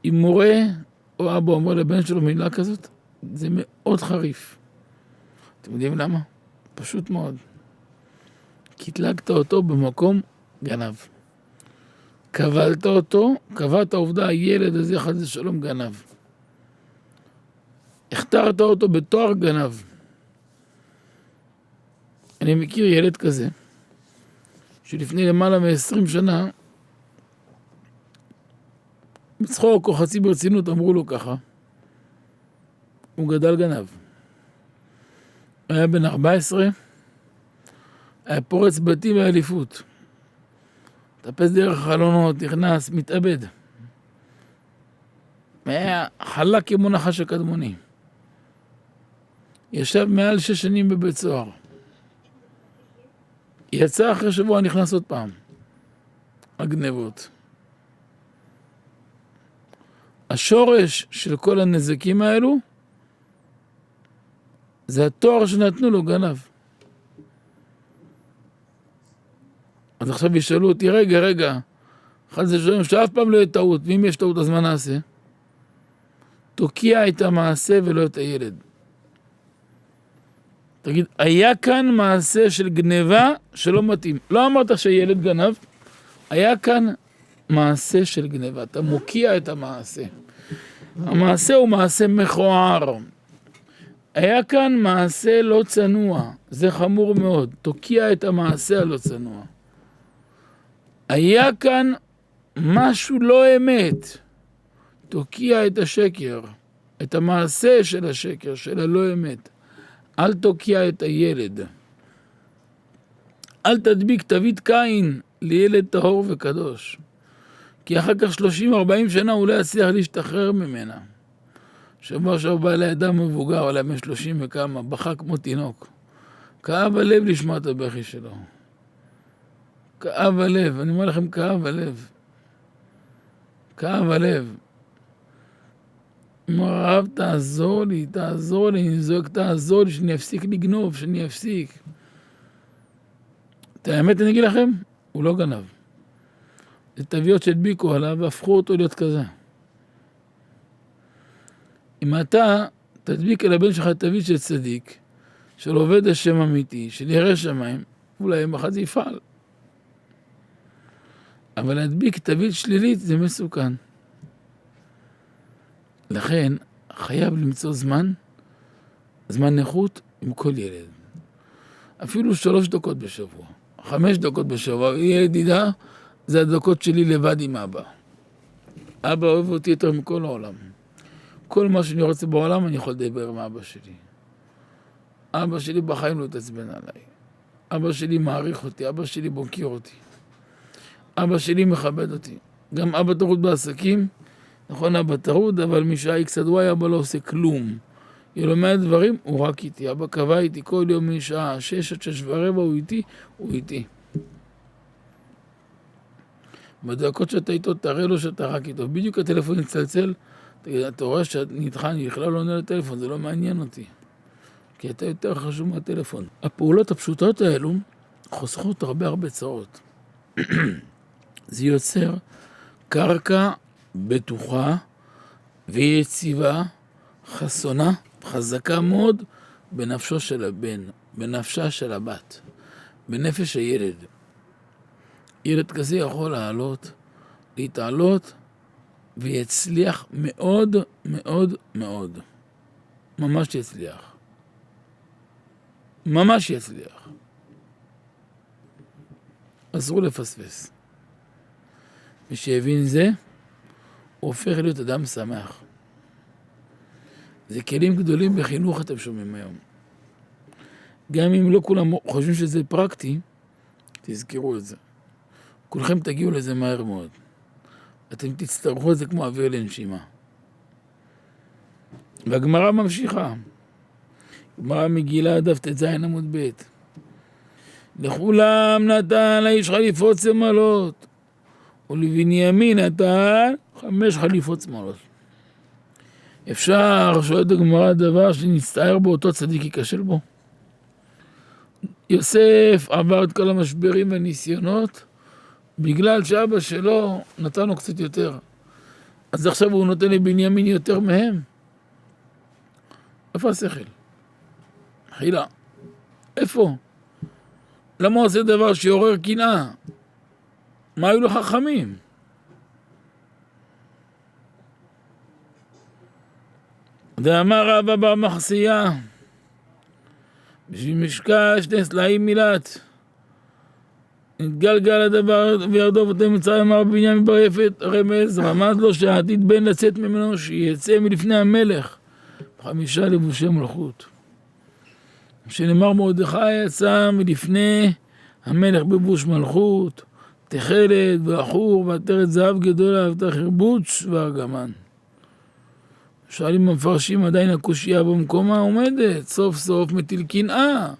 אם מורה או אבא אומר לבן שלו מילה כזאת, זה מאוד חריף. אתם יודעים למה? פשוט מאוד. קטלגת אותו במקום גנב. קבלת אותו, קבעת העובדה, הילד הזה חס ושלום גנב. הכתרת אותו בתואר גנב. אני מכיר ילד כזה, שלפני למעלה מ-20 שנה, בצחוק או חצי ברצינות אמרו לו ככה, הוא גדל גנב. היה בן 14, היה פורץ בתים באליפות. טפס דרך חלונות, נכנס, מתאבד. היה חלק כמו נחש הקדמוני. ישב מעל 6 שנים בבית סוהר. יצא אחרי שבוע, נכנס עוד פעם. הגנבות. השורש של כל הנזקים האלו, זה התואר שנתנו לו גנב. אז עכשיו ישאלו אותי, רגע, אחד זה שואלים שאף פעם לא יהיה טעות, ואם יש טעות אז מה נעשה? תוקיע את המעשה ולא את הילד. תגיד, היה כאן מעשה של גניבה שלא מתאים. לא אמרת שהילד גנב, היה כאן מעשה של גניבה. אתה מוקיע את המעשה. המעשה הוא מעשה מכוער. היה כאן מעשה לא צנוע. זה חמור מאוד. תוקיע את המעשה הלא צנוע. היה כאן משהו לא אמת. תוקיע את השקר. את המעשה של השקר, של הלא אמת. אל תוקיע את הילד. אל תדביק תווית קין לילד טהור וקדוש. כי אחר כך 30-40 שנה הוא לא יצליח להשתחרר ממנה. שבוע שעבר בא אליי אדם מבוגר, עליי בן 30 וכמה, בכה כמו תינוק. כאב הלב לשמוע את הבכי שלו. כאב הלב, אני אומר לכם, כאב הלב. כאב הלב. הרב, תעזור לי, אני זועק, תעזור לי, שאני אפסיק לגנוב, שאני אפסיק. את האמת אני אגיד לכם, הוא לא גנב. זה תוויות שהדביקו עליו והפכו אותו להיות כזה. אם אתה תדביק אל הבן שלך תווית של צדיק, של עובד השם אמיתי, של ירא שמיים, אולי יום אחד זה יפעל. אבל להדביק תווית שלילית זה מסוכן. לכן חייב למצוא זמן נכות עם כל ילד. אפילו 3 דקות בשבוע, 5 דקות בשבוע. ילד ידע, זה הדקות שלי לבד עם אבא. אבא אוהב אותי יותר מכל העולם. כל מה שאני רוצה בעולם אני יכול לדבר עם אבא שלי. אבא שלי בחיים לא תעצבן עליי. אבא שלי מעריך אותי, אבא שלי בוקר אותי. אבא שלי מכבד אותי. גם אבא טרוד בעסקים, נכון, אבא טרוד, אבל משעה XY אבא לא עושה כלום. יהיה לו 100 דברים, הוא רק איתי. אבא קבע איתי כל יום משעה 6 עד 6:15 הוא איתי. בדקות שאתה איתו, תראה לו שאתה רק איתו. בדיוק הטלפון יצלצל, אתה רואה שאני איתך, אני בכלל לא עונה לטלפון, זה לא מעניין אותי. כי אתה יותר חשוב מהטלפון. הפעולות הפשוטות האלו חוסכות הרבה צרות. זה יוצר קרקע בטוחה ויציבה, חסונה, חזקה מאוד בנפשו של הבן, בנפשה של הבת, בנפש הילד. ילד כזה יכול לעלות, להתעלות, ויצליח מאוד. ממש יצליח. ממש יצליח. אסור לפספס. מי שהבין זה, הוא הופך להיות אדם שמח. זה כלים גדולים בחינוך אתם שומעים היום. גם אם לא כולם חושבים שזה פרקטי, תזכרו את זה. כולכם תגיעו לזה מהר מאוד. אתם תצטרכו את זה כמו אוויר לנשימה. והגמרא ממשיכה. גמרא מגילה דף ט"ז עמוד ב'. לכולם נתן לאיש חליפות שמלות, ולבנימין נתן 5 חליפות שמלות. אפשר, שואלת הגמרא, דבר שנצטער בו אותו צדיק ייכשל בו. יוסף עבר את כל המשברים והניסיונות, בגלל שאבא שלו נתן לו קצת יותר. אז עכשיו הוא נותן לבנימין יותר מהם. איפה השכל? חילה. איפה? למה הוא עושה דבר שיעורר קנאה? מה היו לו חכמים? ואמר רבא בר מחסיה, בשביל משקע 2 סלעים מילת, נתגלגל הדבר וירדוף אותם מצרים, אמר בנימין בר יפת, רמז, רמז לו שהעתיד בן לצאת ממנו, שיצא מלפני המלך, 5 לבושי מלכות. שנאמר מרדכי יצא מלפני המלך בבוש מלכות, תכלת ואחור ועטרת זהב גדולה ותחרבוץ וארגמן. שואלים המפרשים, עדיין הקושיה במקומה עומדת, סוף סוף מטיל קנאה.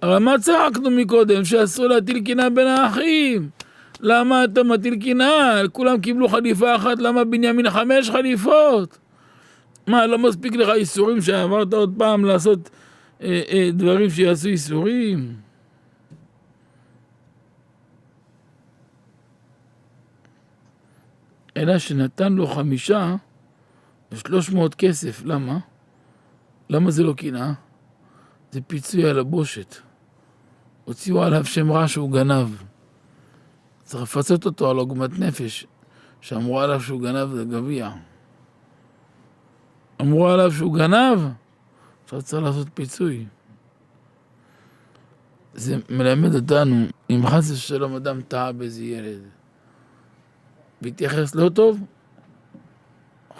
אבל מה צחקנו מקודם? שאסור להטיל קנאה בין האחים. למה אתה מטיל קנאה? כולם קיבלו חליפה אחת, למה בנימין 5 חליפות? מה, לא מספיק לך איסורים שעברת עוד פעם לעשות דברים שיעשו איסורים? אלא שנתן לו 5 ו300 כסף. למה? למה זה לא קנאה? זה פיצוי על הבושת. הוציאו עליו שם רע שהוא גנב. צריך לפצות אותו על עוגמת נפש, שאמרו עליו שהוא גנב זה גביע. אמרו עליו שהוא גנב, עכשיו צריך לעשות פיצוי. זה מלמד אותנו, אם חס ושלום אדם טעה באיזה ילד, והתייחס לא טוב,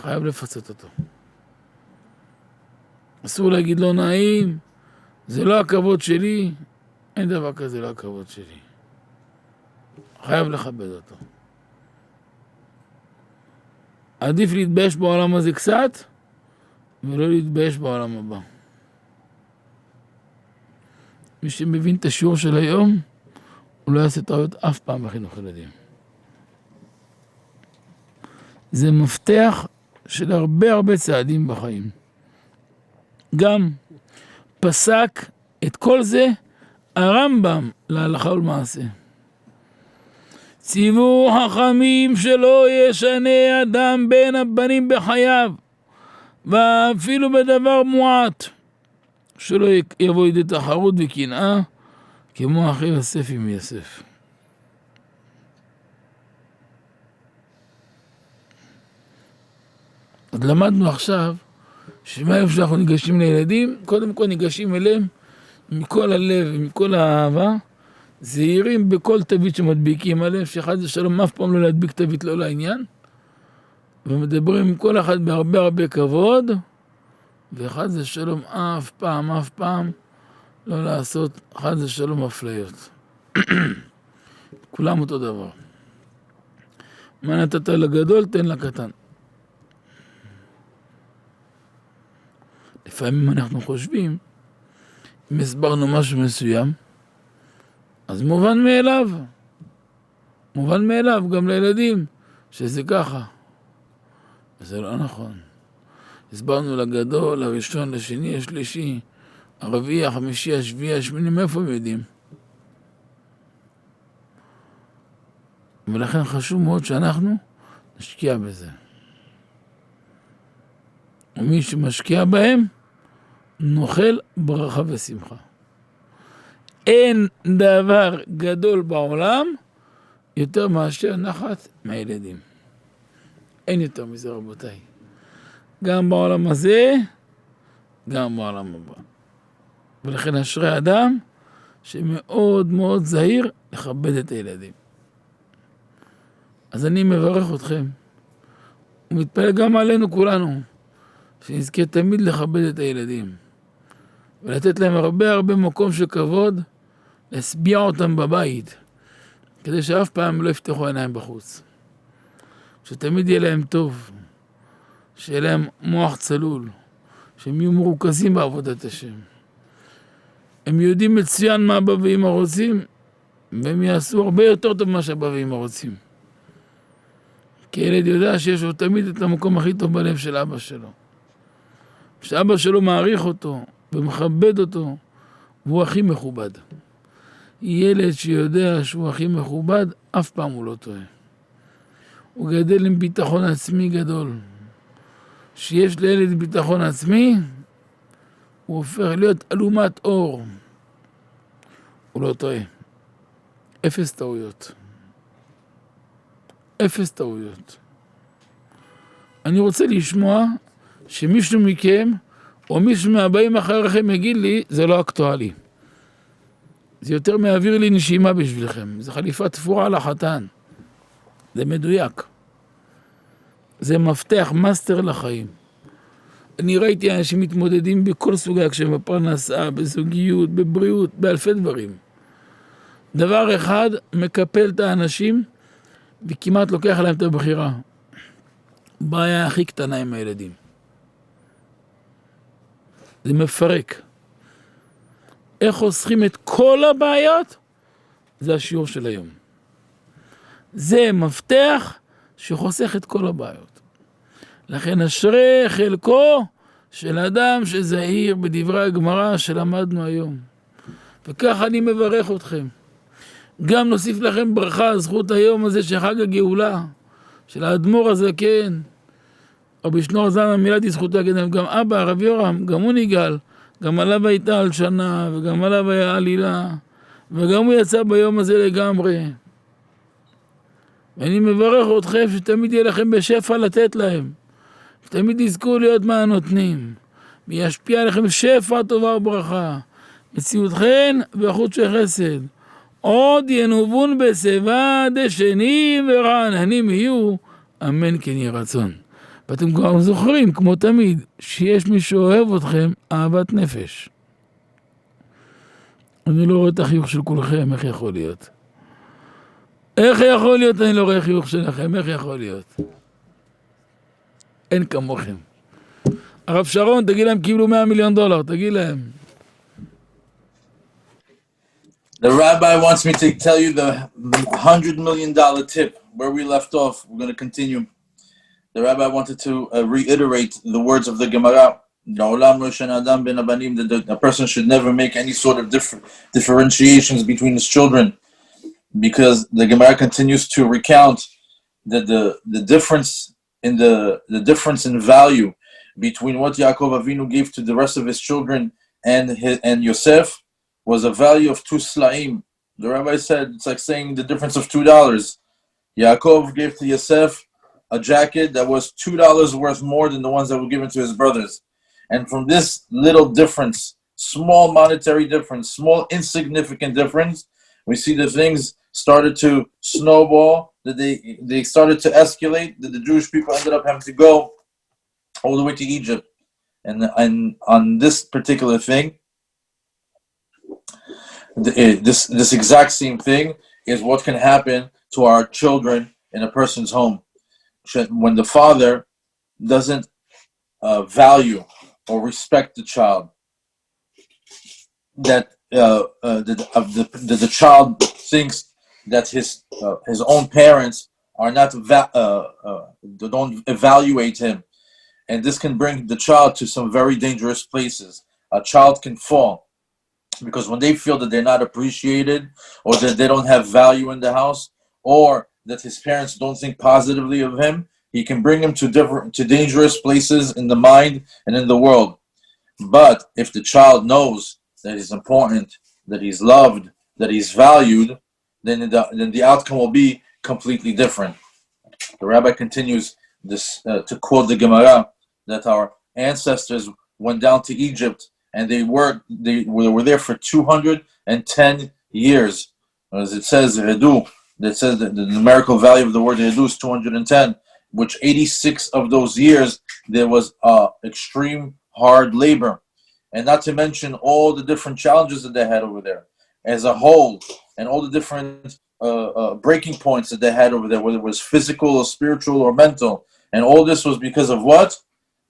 חייב לפצות אותו. אסור להגיד לא נעים, זה לא הכבוד שלי, אין דבר כזה לא הכבוד שלי. חייב לכבד אותו. עדיף להתבייש בעולם הזה קצת, ולא להתבייש בעולם הבא. מי שמבין את השיעור של היום, הוא לא יעשה טעויות אף פעם בחינוך ילדים. זה מפתח של הרבה צעדים בחיים. גם פסק את כל זה הרמב"ם להלכה ולמעשה. ציוו חכמים שלא ישנה אדם בין הבנים בחייו, ואפילו בדבר מועט, שלא יבוא לידי תחרות וקנאה, כמו אחי יוסף עם יוסף. אז למדנו עכשיו שמהיום שאנחנו ניגשים לילדים, קודם כל ניגשים אליהם מכל הלב ומכל האהבה, זהירים בכל תווית שמדביקים עליהם, שאחד זה שלום אף פעם לא להדביק תווית לא לעניין, ומדברים עם כל אחד בהרבה כבוד, ואחד זה שלום אף פעם לא לעשות, אחד זה שלום אפליות. כולם אותו דבר. מה נתת לגדול, תן לקטן. לפעמים אנחנו חושבים, אם הסברנו משהו מסוים, אז מובן מאליו גם לילדים, שזה ככה. וזה לא נכון. הסברנו לגדול, לראשון, לשני, לשלישי, הרביעי, החמישי, השביעי, השמיני, מאיפה הם יודעים? ולכן חשוב מאוד שאנחנו נשקיע בזה. ומי שמשקיע בהם, נאכל ברכה ושמחה. אין דבר גדול בעולם יותר מאשר נחת מהילדים. אין יותר מזה, רבותיי. גם בעולם הזה, גם בעולם הבא. ולכן אשרי אדם שמאוד מאוד זהיר לכבד את הילדים. אז אני מברך אתכם, ומתפלל גם עלינו כולנו, שנזכה תמיד לכבד את הילדים, ולתת להם הרבה מקום של כבוד, להשביע אותם בבית, כדי שאף פעם לא יפתחו עיניים בחוץ. שתמיד יהיה להם טוב, שיהיה להם מוח צלול, שהם יהיו מרוכזים בעבודת השם. הם יודעים מצוין מה אבא ואמא רוצים, והם יעשו הרבה יותר טוב מה שאבא ואמא רוצים. כי ילד יודע שיש לו תמיד את המקום הכי טוב בלב של אבא שלו. שאבא שלו מעריך אותו ומכבד אותו, והוא הכי מכובד. ילד שיודע שהוא הכי מכובד, אף פעם הוא לא טועה. הוא גדל עם ביטחון עצמי גדול. שיש לילד ביטחון עצמי, הוא הופך להיות אלומת אור. הוא לא טועה. אפס טעויות. אפס טעויות. אני רוצה לשמוע שמישהו מכם, או מישהו מהבאים אחריכם יגיד לי, זה לא אקטואלי. זה יותר מעביר לי נשימה בשבילכם. זה חליפה תפורה לחתן. זה מדויק. זה מפתח מאסטר לחיים. אני ראיתי אנשים מתמודדים בכל סוגי הקשיים, בפרנסה, בזוגיות, בבריאות, באלפי דברים. דבר אחד מקפל את האנשים וכמעט לוקח להם את הבחירה. בעיה הכי קטנה עם הילדים. זה מפרק. איך חוסכים את כל הבעיות? זה השיעור של היום. זה מפתח שחוסך את כל הבעיות. לכן אשרי חלקו של אדם שזהיר בדברי הגמרא שלמדנו היום. וכך אני מברך אתכם. גם נוסיף לכם ברכה, זכות היום הזה של חג הגאולה, של האדמו"ר הזקן, רבי שנור זלמן מילדי זכותו הקדם, גם אבא, הרב יורם, גם הוא ניגל, גם עליו הייתה הלשנה, וגם עליו היה עלילה, וגם הוא יצא ביום הזה לגמרי. ואני מברך אתכם שתמיד יהיה לכם בשפע לתת להם, שתמיד יזכו להיות מהנותנים, וישפיע עליכם שפע טובה וברכה, מציאותכן ואחות של חסד. עוד ינובון בשיבה דשנים ורעננים יהיו, אמן כן יהי רצון. ואתם כבר זוכרים, כמו תמיד, שיש מי שאוהב אתכם אהבת נפש. אני לא רואה את החיוך של כולכם, איך יכול להיות? איך יכול להיות אני לא רואה חיוך שלכם? איך יכול להיות? אין כמוכם. הרב שרון, תגיד להם קיבלו $100 מיליון, תגיד להם. The rabbi wants me to tell you the $100 million tip. Where we left off, we're going to continue. The rabbi wanted to reiterate the words of the Gemara. That a person should never make any sort of differentiations between his children, because the Gemara continues to recount that the difference in the difference in value between what Yaakov Avinu gave to the rest of his children and Yosef was a value of 2 slaim. The rabbi said it's like saying the difference of $2. Yaakov gave to Yosef a jacket that was $2 worth more than the ones that were given to his brothers. And from this little difference, small monetary difference, small insignificant difference, we see that things started to snowball, that they started to escalate, that the Jewish people ended up having to go all the way to Egypt. And on this particular thing, this exact same thing is what can happen to our children in a person's home. When the father doesn't value or respect the child, that the child thinks that his own parents are not don't evaluate him, and this can bring the child to some very dangerous places. a child can fall. Because when they feel that they're not appreciated, or that they don't have value in the house, or that his parents don't think positively of him, he can bring him to dangerous places in the mind and in the world. But if the child knows that he's important, that he's loved, that he's valued, then the outcome will be completely different. The rabbi continues this to quote the Gemara that our ancestors went down to Egypt and they were there for 210 years. As it says, Redu, that says that the numerical value of the word Redu is 210, which 86 of those years there was extreme hard labor. And not to mention all the different challenges that they had over there as a whole, and all the different breaking points that they had over there, whether it was physical or spiritual or mental. And all this was because of what?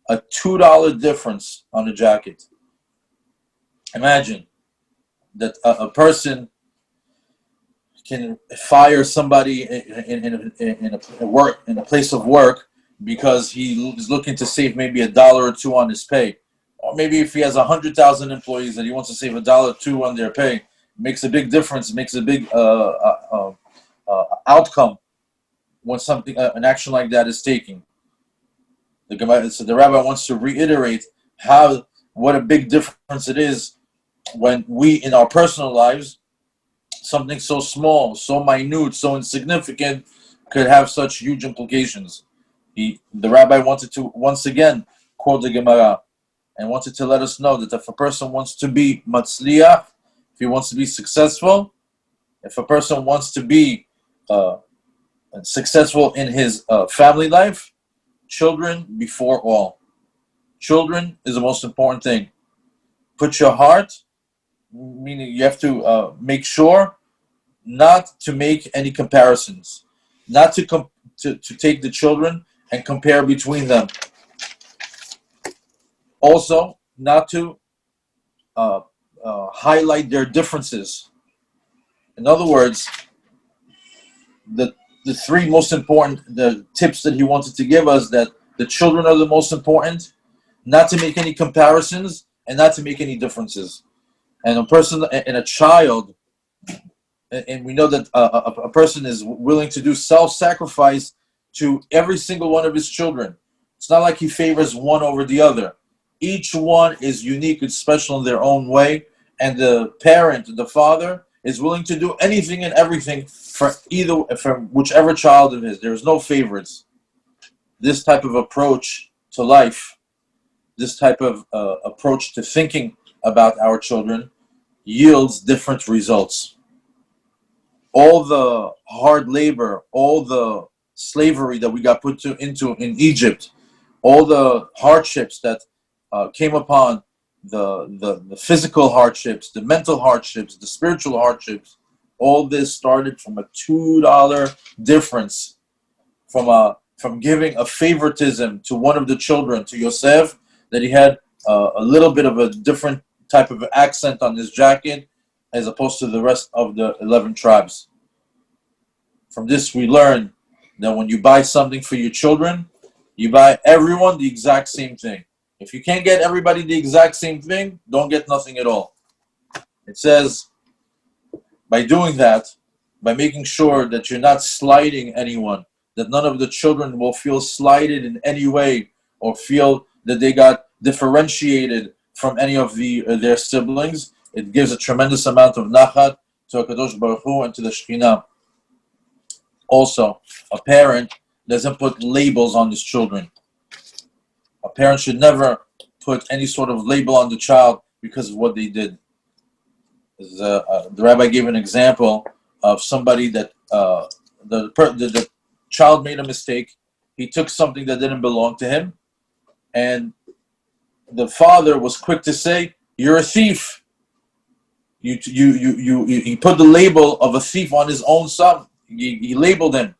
A $2 difference on a jacket. Imagine that a person can fire somebody in a place of work because he is looking to save maybe $1 or $2 on his pay. Or maybe if he has 100,000 employees and he wants to save $1 or $2 on their pay, it makes a big difference. It makes a big outcome when something, an action like that is taken. So the rabbi wants to reiterate what a big difference it is when we, in our personal lives, something so small, so minute, so insignificant, could have such huge implications. The rabbi wanted to once again quote the Gemara and wanted to let us know that if a person wants to be matzliach, if he wants to be successful, if a person wants to be successful in his family life, children before all. Children is the most important thing. Put your heart, meaning you have to make sure not to make any comparisons, not to take the children and compare between them. Also, not to highlight their differences. In other words, the three most important tips that he wanted to give us, that the children are the most important, not to make any comparisons, and not to make any differences. And a person and a child, and we know that a person is willing to do self-sacrifice to every single one of his children. It's not like he favors one over the other. Each one is unique and special in their own way, and the parent, the father, is willing to do anything and everything for whichever child of his. There is no favorites. This type of approach to life, this type of approach to thinking about our children, yields different results. All the hard labor, all the slavery that we got put into in Egypt, all the hardships that came upon the physical hardships, the mental hardships, the spiritual hardships, all this started from a $2 difference, from giving a favoritism to one of the children, to Yosef, that he had a little bit of a different type of accent on his jacket as opposed to the rest of the 11 tribes. From this we learn that when you buy something for your children, you buy everyone the exact same thing. If you can't get everybody the exact same thing, don't get nothing at all. It says, by doing that, by making sure that you're not slighting anyone, that none of the children will feel slighted in any way or feel that they got differentiated from any of their siblings, it gives a tremendous amount of nachat to HaKadosh Baruch Hu and to the Shekhinah. Also, a parent doesn't put labels on his children. A parent should never put any sort of label on the child because of what they did. The rabbi gave an example of somebody that the child made a mistake. He took something that didn't belong to him, and the father was quick to say, "You're a thief." He put the label of a thief on his own son. He labeled him,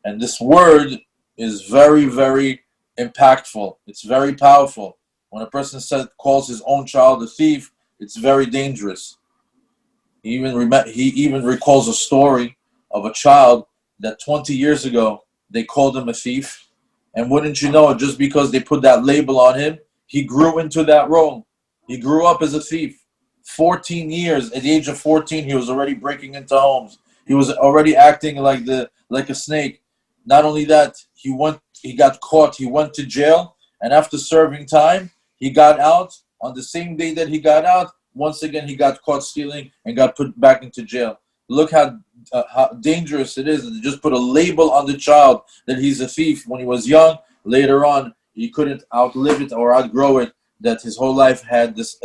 and this word is very, very impactful. It's very powerful. When a person calls his own child a thief, it's very dangerous. He even recalls a story of a child that 20 years ago they called him a thief, and wouldn't you know it, just because they put that label on him, he grew into that role. He grew up as a thief. 14 years. At the age of 14, he was already breaking into homes. He was already acting like a snake. Not only that, he got caught. He went to jail, and after serving time, he got out. On the same day that he got out, once again he got caught stealing and got put back into jail. Look how dangerous it is to just put a label on the child that he's a thief when he was young. Later on, he couldn't outlive it or outgrow it, that his whole life had this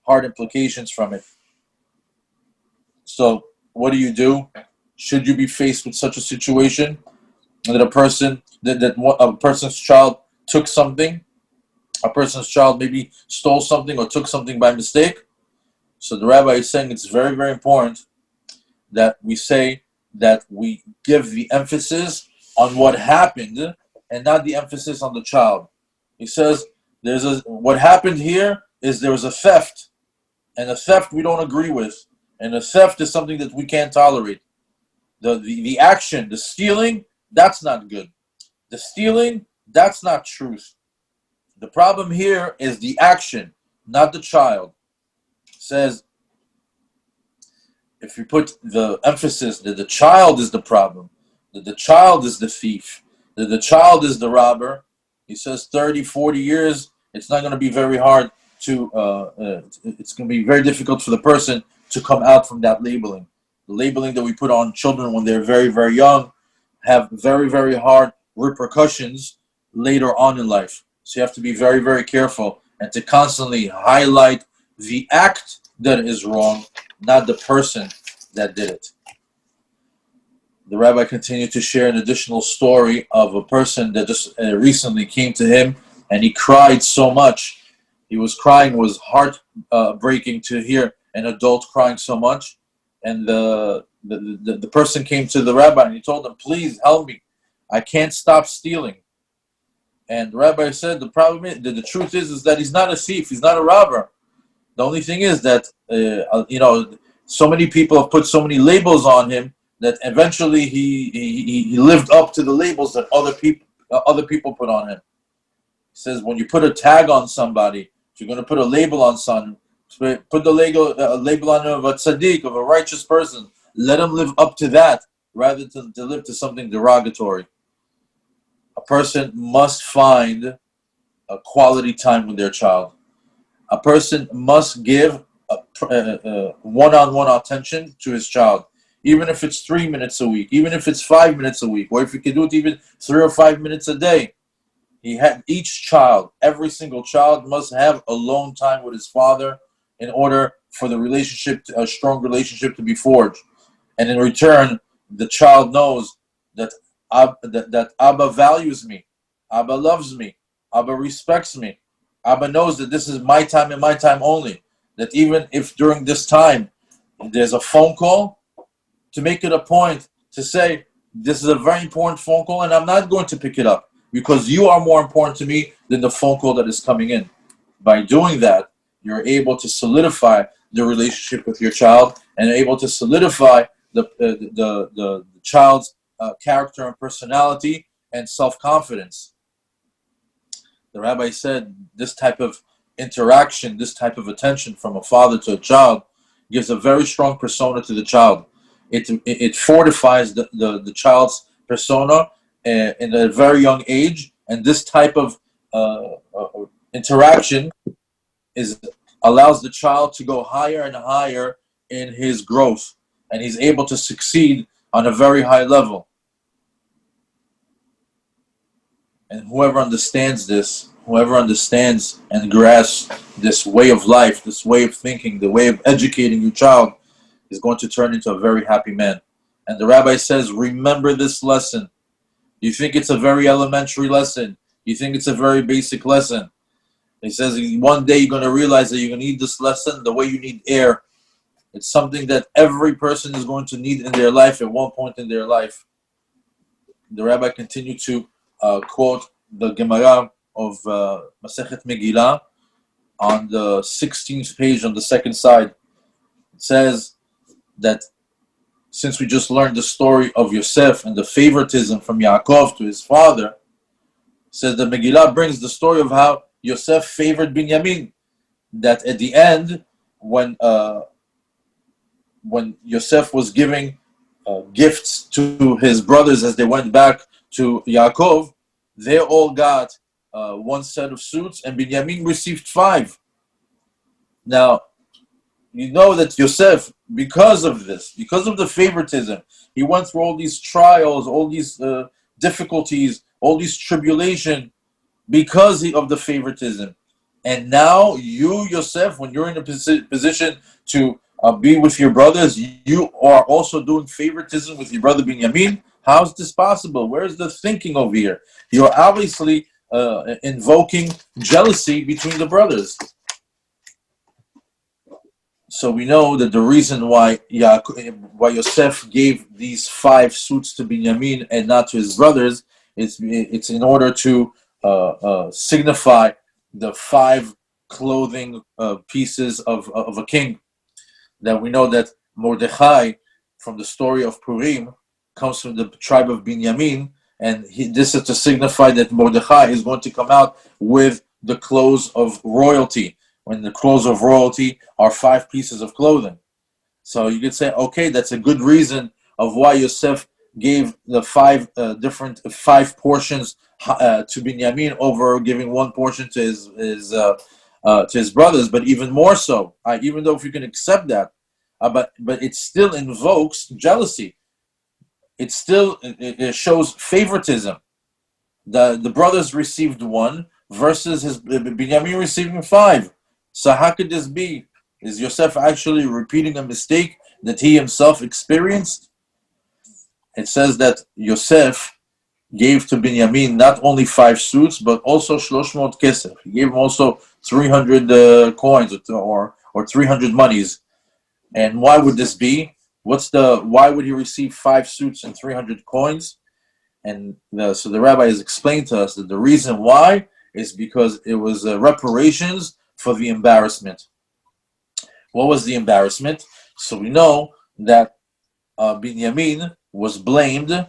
hard implications from it. So what do? Should you be faced with such a situation that a person's child took something, a person's child maybe stole something or took something by mistake? So the rabbi is saying it's very, very important that we say that we give the emphasis on what happened and not the emphasis on the child. He says what happened here is there was a theft, and a theft we don't agree with, and a theft is something that we can't tolerate. The action, the stealing, that's not good. The stealing, that's not truth. The problem here is the action, not the child. It says, if you put the emphasis that the child is the problem, that the child is the thief, that the child is the robber, he says 30, 40 years, it's not going to be very hard it's going to be very difficult for the person to come out from that labeling. The labeling that we put on children when they're very, very young have very, very hard repercussions later on in life. So you have to be very, very careful and to constantly highlight the act that is wrong, not the person that did it. The rabbi continued to share an additional story of a person that just recently came to him, and he cried so much. He was crying, it was heart-breaking to hear an adult crying so much. And the person came to the rabbi and he told him, please help me. I can't stop stealing. And the rabbi said, the truth is that he's not a thief, he's not a robber. The only thing is that, so many people have put so many labels on him that eventually he lived up to the labels that other people put on him. He says, when you put a tag on somebody, if you're going to put a label on someone, put the label on of a tzaddik, of a righteous person. Let him live up to that rather than to live to something derogatory. A person must find a quality time with their child. A person must give a one-on-one attention to his child, even if it's 3 minutes a week, even if it's 5 minutes a week, or if you can do it even 3 or 5 minutes a day. Each child, every single child must have alone time with his father in order for a strong relationship to be forged. And in return, the child knows that Abba values me, Abba loves me, Abba respects me. Abba knows that this is my time and my time only. That even if during this time there's a phone call, to make it a point to say, this is a very important phone call and I'm not going to pick it up because you are more important to me than the phone call that is coming in. By doing that, you're able to solidify the relationship with your child and able to solidify the child's character and personality and self-confidence. The rabbi said this type of interaction, this type of attention from a father to a child gives a very strong persona to the child. It fortifies the child's persona in a very young age, and this type of interaction allows the child to go higher and higher in his growth, and he's able to succeed on a very high level. And whoever understands this, whoever understands and grasps this way of life, this way of thinking, the way of educating your child, is going to turn into a very happy man. And the rabbi says, remember this lesson. You think it's a very elementary lesson. You think it's a very basic lesson. He says, one day you're going to realize that you're going to need this lesson the way you need air. It's something that every person is going to need in their life at one point in their life. The rabbi continued to quote the Gemara of Masechet Megillah on the 16th page on the second side. It says that since we just learned the story of Yosef and the favoritism from Yaakov to his father, it says that Megillah brings the story of how Yosef favored Binyamin. that at the end, when Yosef was giving gifts to his brothers as they went back to Yaakov, they all got one set of suits, and Binyamin received 5. Now, you know that Yosef, because of this, because of the favoritism, he went through all these trials, all these difficulties, all these tribulation, because of the favoritism. And now you, Yosef, when you're in a position to be with your brothers, you are also doing favoritism with your brother Binyamin. How's this possible? Where's the thinking over here? You're obviously invoking jealousy between the brothers. So we know that the reason why Yosef gave these 5 suits to Binyamin and not to his brothers is it's in order to signify the 5 clothing pieces of a king. That we know that Mordechai, from the story of Purim, comes from the tribe of Binyamin, and this is to signify that Mordechai is going to come out with the clothes of royalty. When the clothes of royalty are 5 pieces of clothing. So you could say, okay, that's a good reason of why Yosef gave the 5 different 5 portions to Binyamin over giving 1 portion to his brothers. But even more so, even though if you can accept that, but it still invokes jealousy. It still it shows favoritism. The brothers received 1 versus Binyamin receiving 5. So how could this be? Is Yosef actually repeating a mistake that he himself experienced? It says that Yosef gave to Binyamin not only 5 suits, but also 300 kesef. He gave him also 300 coins or 300 monies. And why would this be? Why would he receive 5 suits and 300 coins? And so the rabbi has explained to us that the reason why is because it was reparations for the embarrassment. What was the embarrassment? So we know that Binyamin was blamed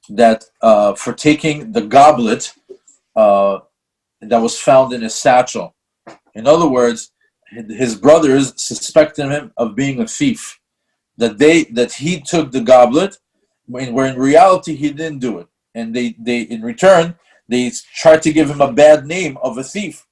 that for taking the goblet that was found in his satchel. In other words, his brothers suspected him of being a thief. That he took the goblet, where in reality he didn't do it, and they in return they tried to give him a bad name of a thief.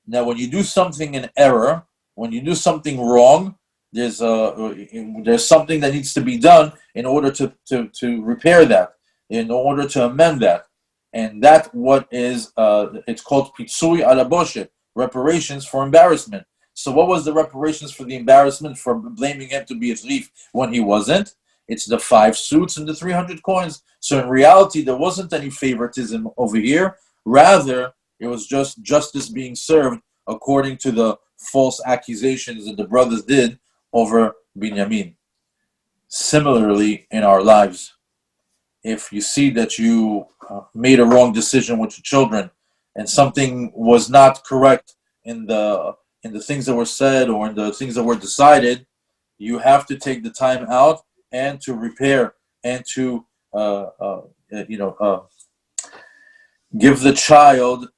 Now, when you do something in error, when you do something wrong, there's something that needs to be done in order to repair that, in order to amend that, and that what is it's called pitsui ala boshet, reparations for embarrassment. So, what was the reparations for the embarrassment for blaming him to be a thief when he wasn't? It's the 5 suits and the 300 coins. So, in reality, there wasn't any favoritism over here. Rather, it was just justice being served according to the false accusations that the brothers did over Binyamin. Similarly, in our lives, if you see that you made a wrong decision with your children and something was not correct in the things that were said or in the things that were decided, you have to take the time out and to repair and to give the child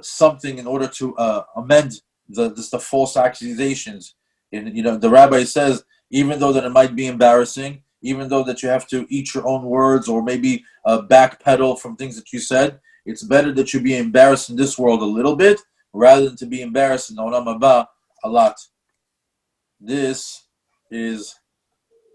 something in order to amend the false accusations. And the rabbi says, even though that it might be embarrassing, even though that you have to eat your own words or maybe backpedal from things that you said, it's better that you be embarrassed in this world a little bit rather than to be embarrassed in Olam Haba a lot. This is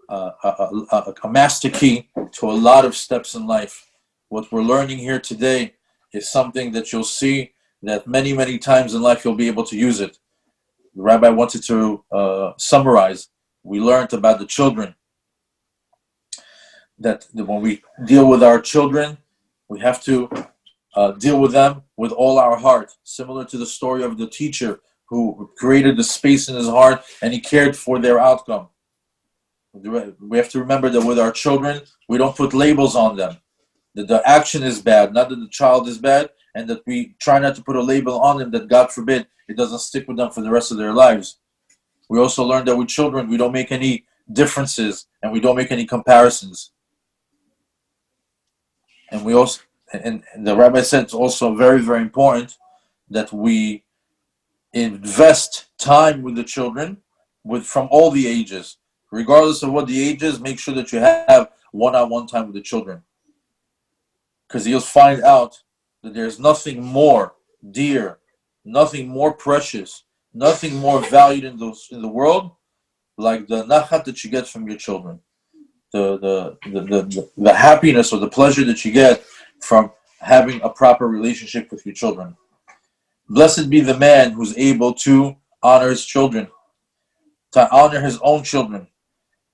a master key to a lot of steps in life. What we're learning here today is something that you'll see that many, many times in life you'll be able to use it. The rabbi wanted to summarize. We learned about the children, that when we deal with our children, we have to deal with them with all our heart, similar to the story of the teacher who created the space in his heart and he cared for their outcome. We have to remember that with our children, we don't put labels on them. That the action is bad, not that the child is bad, and that we try not to put a label on them that, God forbid, it doesn't stick with them for the rest of their lives. We also learned that with children, we don't make any differences and we don't make any comparisons. And we also, and the rabbi said it's also very, very important that we invest time with the children from all the ages. Regardless of what the age is, make sure that you have one-on-one time with the children. Because you'll find out that there's nothing more dear, nothing more precious, nothing more valued in the world like the nachat that you get from your children. The happiness or the pleasure that you get from having a proper relationship with your children. Blessed be the man who's able to honor his children, to honor his own children,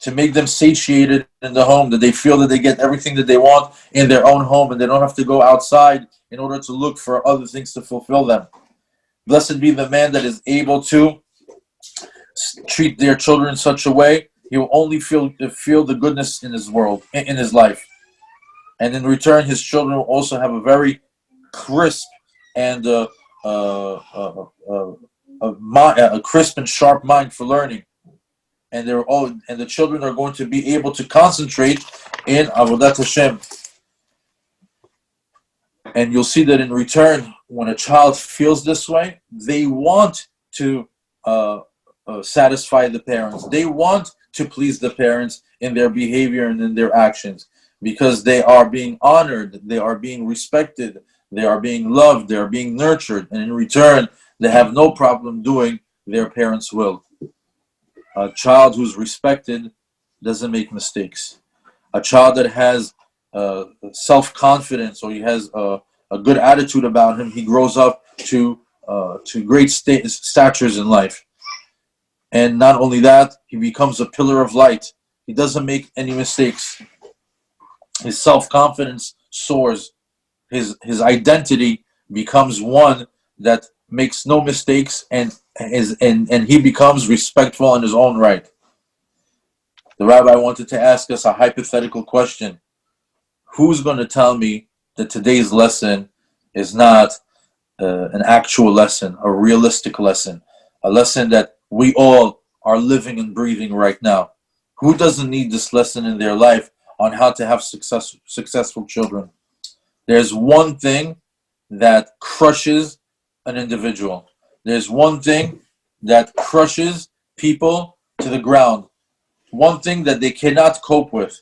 to make them satiated in the home, that they feel that they get everything that they want in their own home and they don't have to go outside in order to look for other things to fulfill them. Blessed be the man that is able to treat their children in such a way he will only feel the goodness in his world, in his life. And in return, his children will also have a very crisp and a crisp and sharp mind for learning. And the children are going to be able to concentrate in Avodat Hashem. And you'll see that in return, when a child feels this way, they want to satisfy the parents. They want to please the parents in their behavior and in their actions, because they are being honored, they are being respected, they are being loved, they are being nurtured, and in return, they have no problem doing their parents' will. A child who's respected doesn't make mistakes. A child that has self-confidence, or he has a good attitude about him, he grows up to great statures in life. And not only that, he becomes a pillar of light. He doesn't make any mistakes. His self-confidence soars. His identity becomes one that makes no mistakes, and he becomes respectful in his own right. The rabbi wanted to ask us a hypothetical question. Who's going to tell me that today's lesson is not an actual lesson, a realistic lesson, a lesson that we all are living and breathing right now? Who doesn't need this lesson in their life on how to have successful children? There's one thing that crushes an individual. There's one thing that crushes people to the ground. One thing that they cannot cope with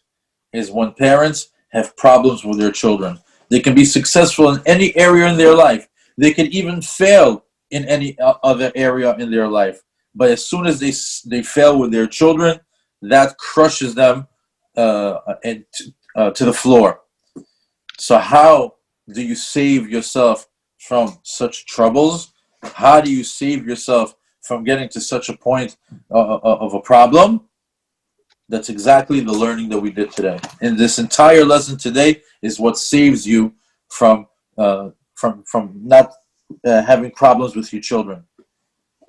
is when parents have problems with their children. They can be successful in any area in their life. They can even fail in any other area in their life. But as soon as they fail with their children, that crushes them to the floor. So how do you save yourself from such troubles? How do you save yourself from getting to such a point of a problem? That's exactly the learning that we did today. And this entire lesson today is what saves you from not having problems with your children.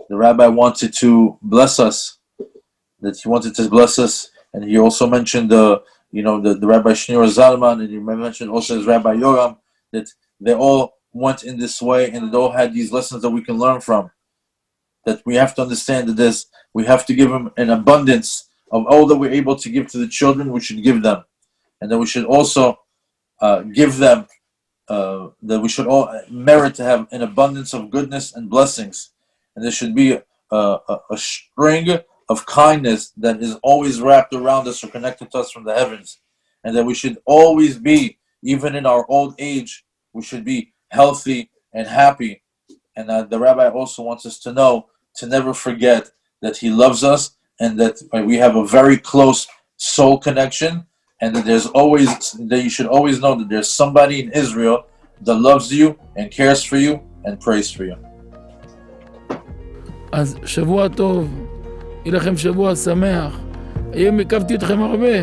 The rabbi wanted to bless us. And he also mentioned the Rabbi Shneur Zalman, and he mentioned also his Rabbi Yoram, that they all went in this way, and they all had these lessons that we can learn from. That we have to understand that we have to give them an abundance of all that we're able to give to the children. We should give them, and that we should also give them. That we should all merit to have an abundance of goodness and blessings, and there should be a string of kindness that is always wrapped around us or connected to us from the heavens, and that we should always be, even in our old age, we should be healthy and happy. And the rabbi also wants us to know to never forget that he loves us, and that we have a very close soul connection, and that you should always know that there's somebody in Israel that loves you and cares for you and prays for you. אז שבוע טוב, יהיה לכם שבוע שמח. היום עיכבתי אתכם הרבה,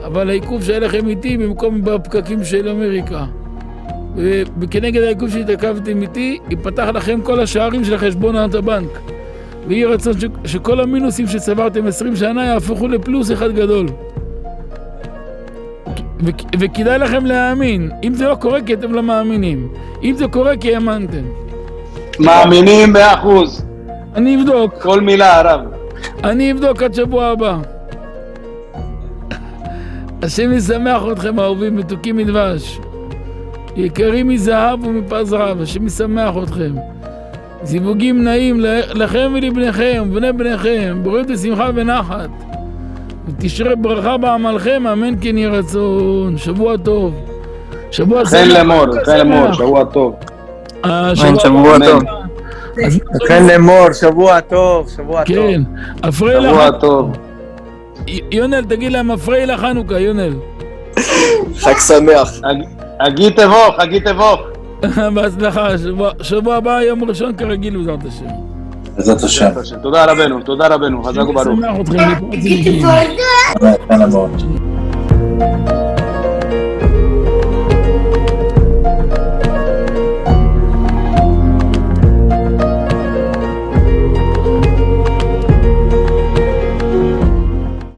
אבל העיכוב שהיה לכם איתי במקום בפקקים של אמריקה. וכנגד העיכוב שהתעכבתם איתי, ייפתח לכם כל השערים של חשבונות הבנק. ויהיה רצון שכל המינוסים שצברתם 20 שנה יהפכו לפלוס אחד גדול. וכדאי לכם להאמין. אם זה לא קורה, כי אתם לא מאמינים. אם זה קורה, כי האמנתם. מאמינים 100%. אני אבדוק. כל מילה, הרב. אני אבדוק עד שבוע הבא. השם ישמח אתכם, אהובים, מתוקים מדבש. יקרים מזהב ומפז רב. השם ישמח אתכם. זיווגים נעים לכם ולבניכם ובני בניכם, בריאות ושמחה ונחת, ותשרה ברכה בעמלכם, אמן כן יהי רצון. שבוע טוב. שבוע חן לאמור, שבוע טוב. שבוע טוב. חן לאמור, שבוע טוב, שבוע טוב. כן, אפריל שבוע טוב. יונל, תגיד להם אפריל לחנוכה, יונל. חג שמח. חגי תבוך. בהצלחה, שבוע הבא, יום ראשון כרגיל, בעזרת השם. בעזרת השם. תודה רבנו, חזק וברוך. שמח אתכם, להתראות. חן לאמור.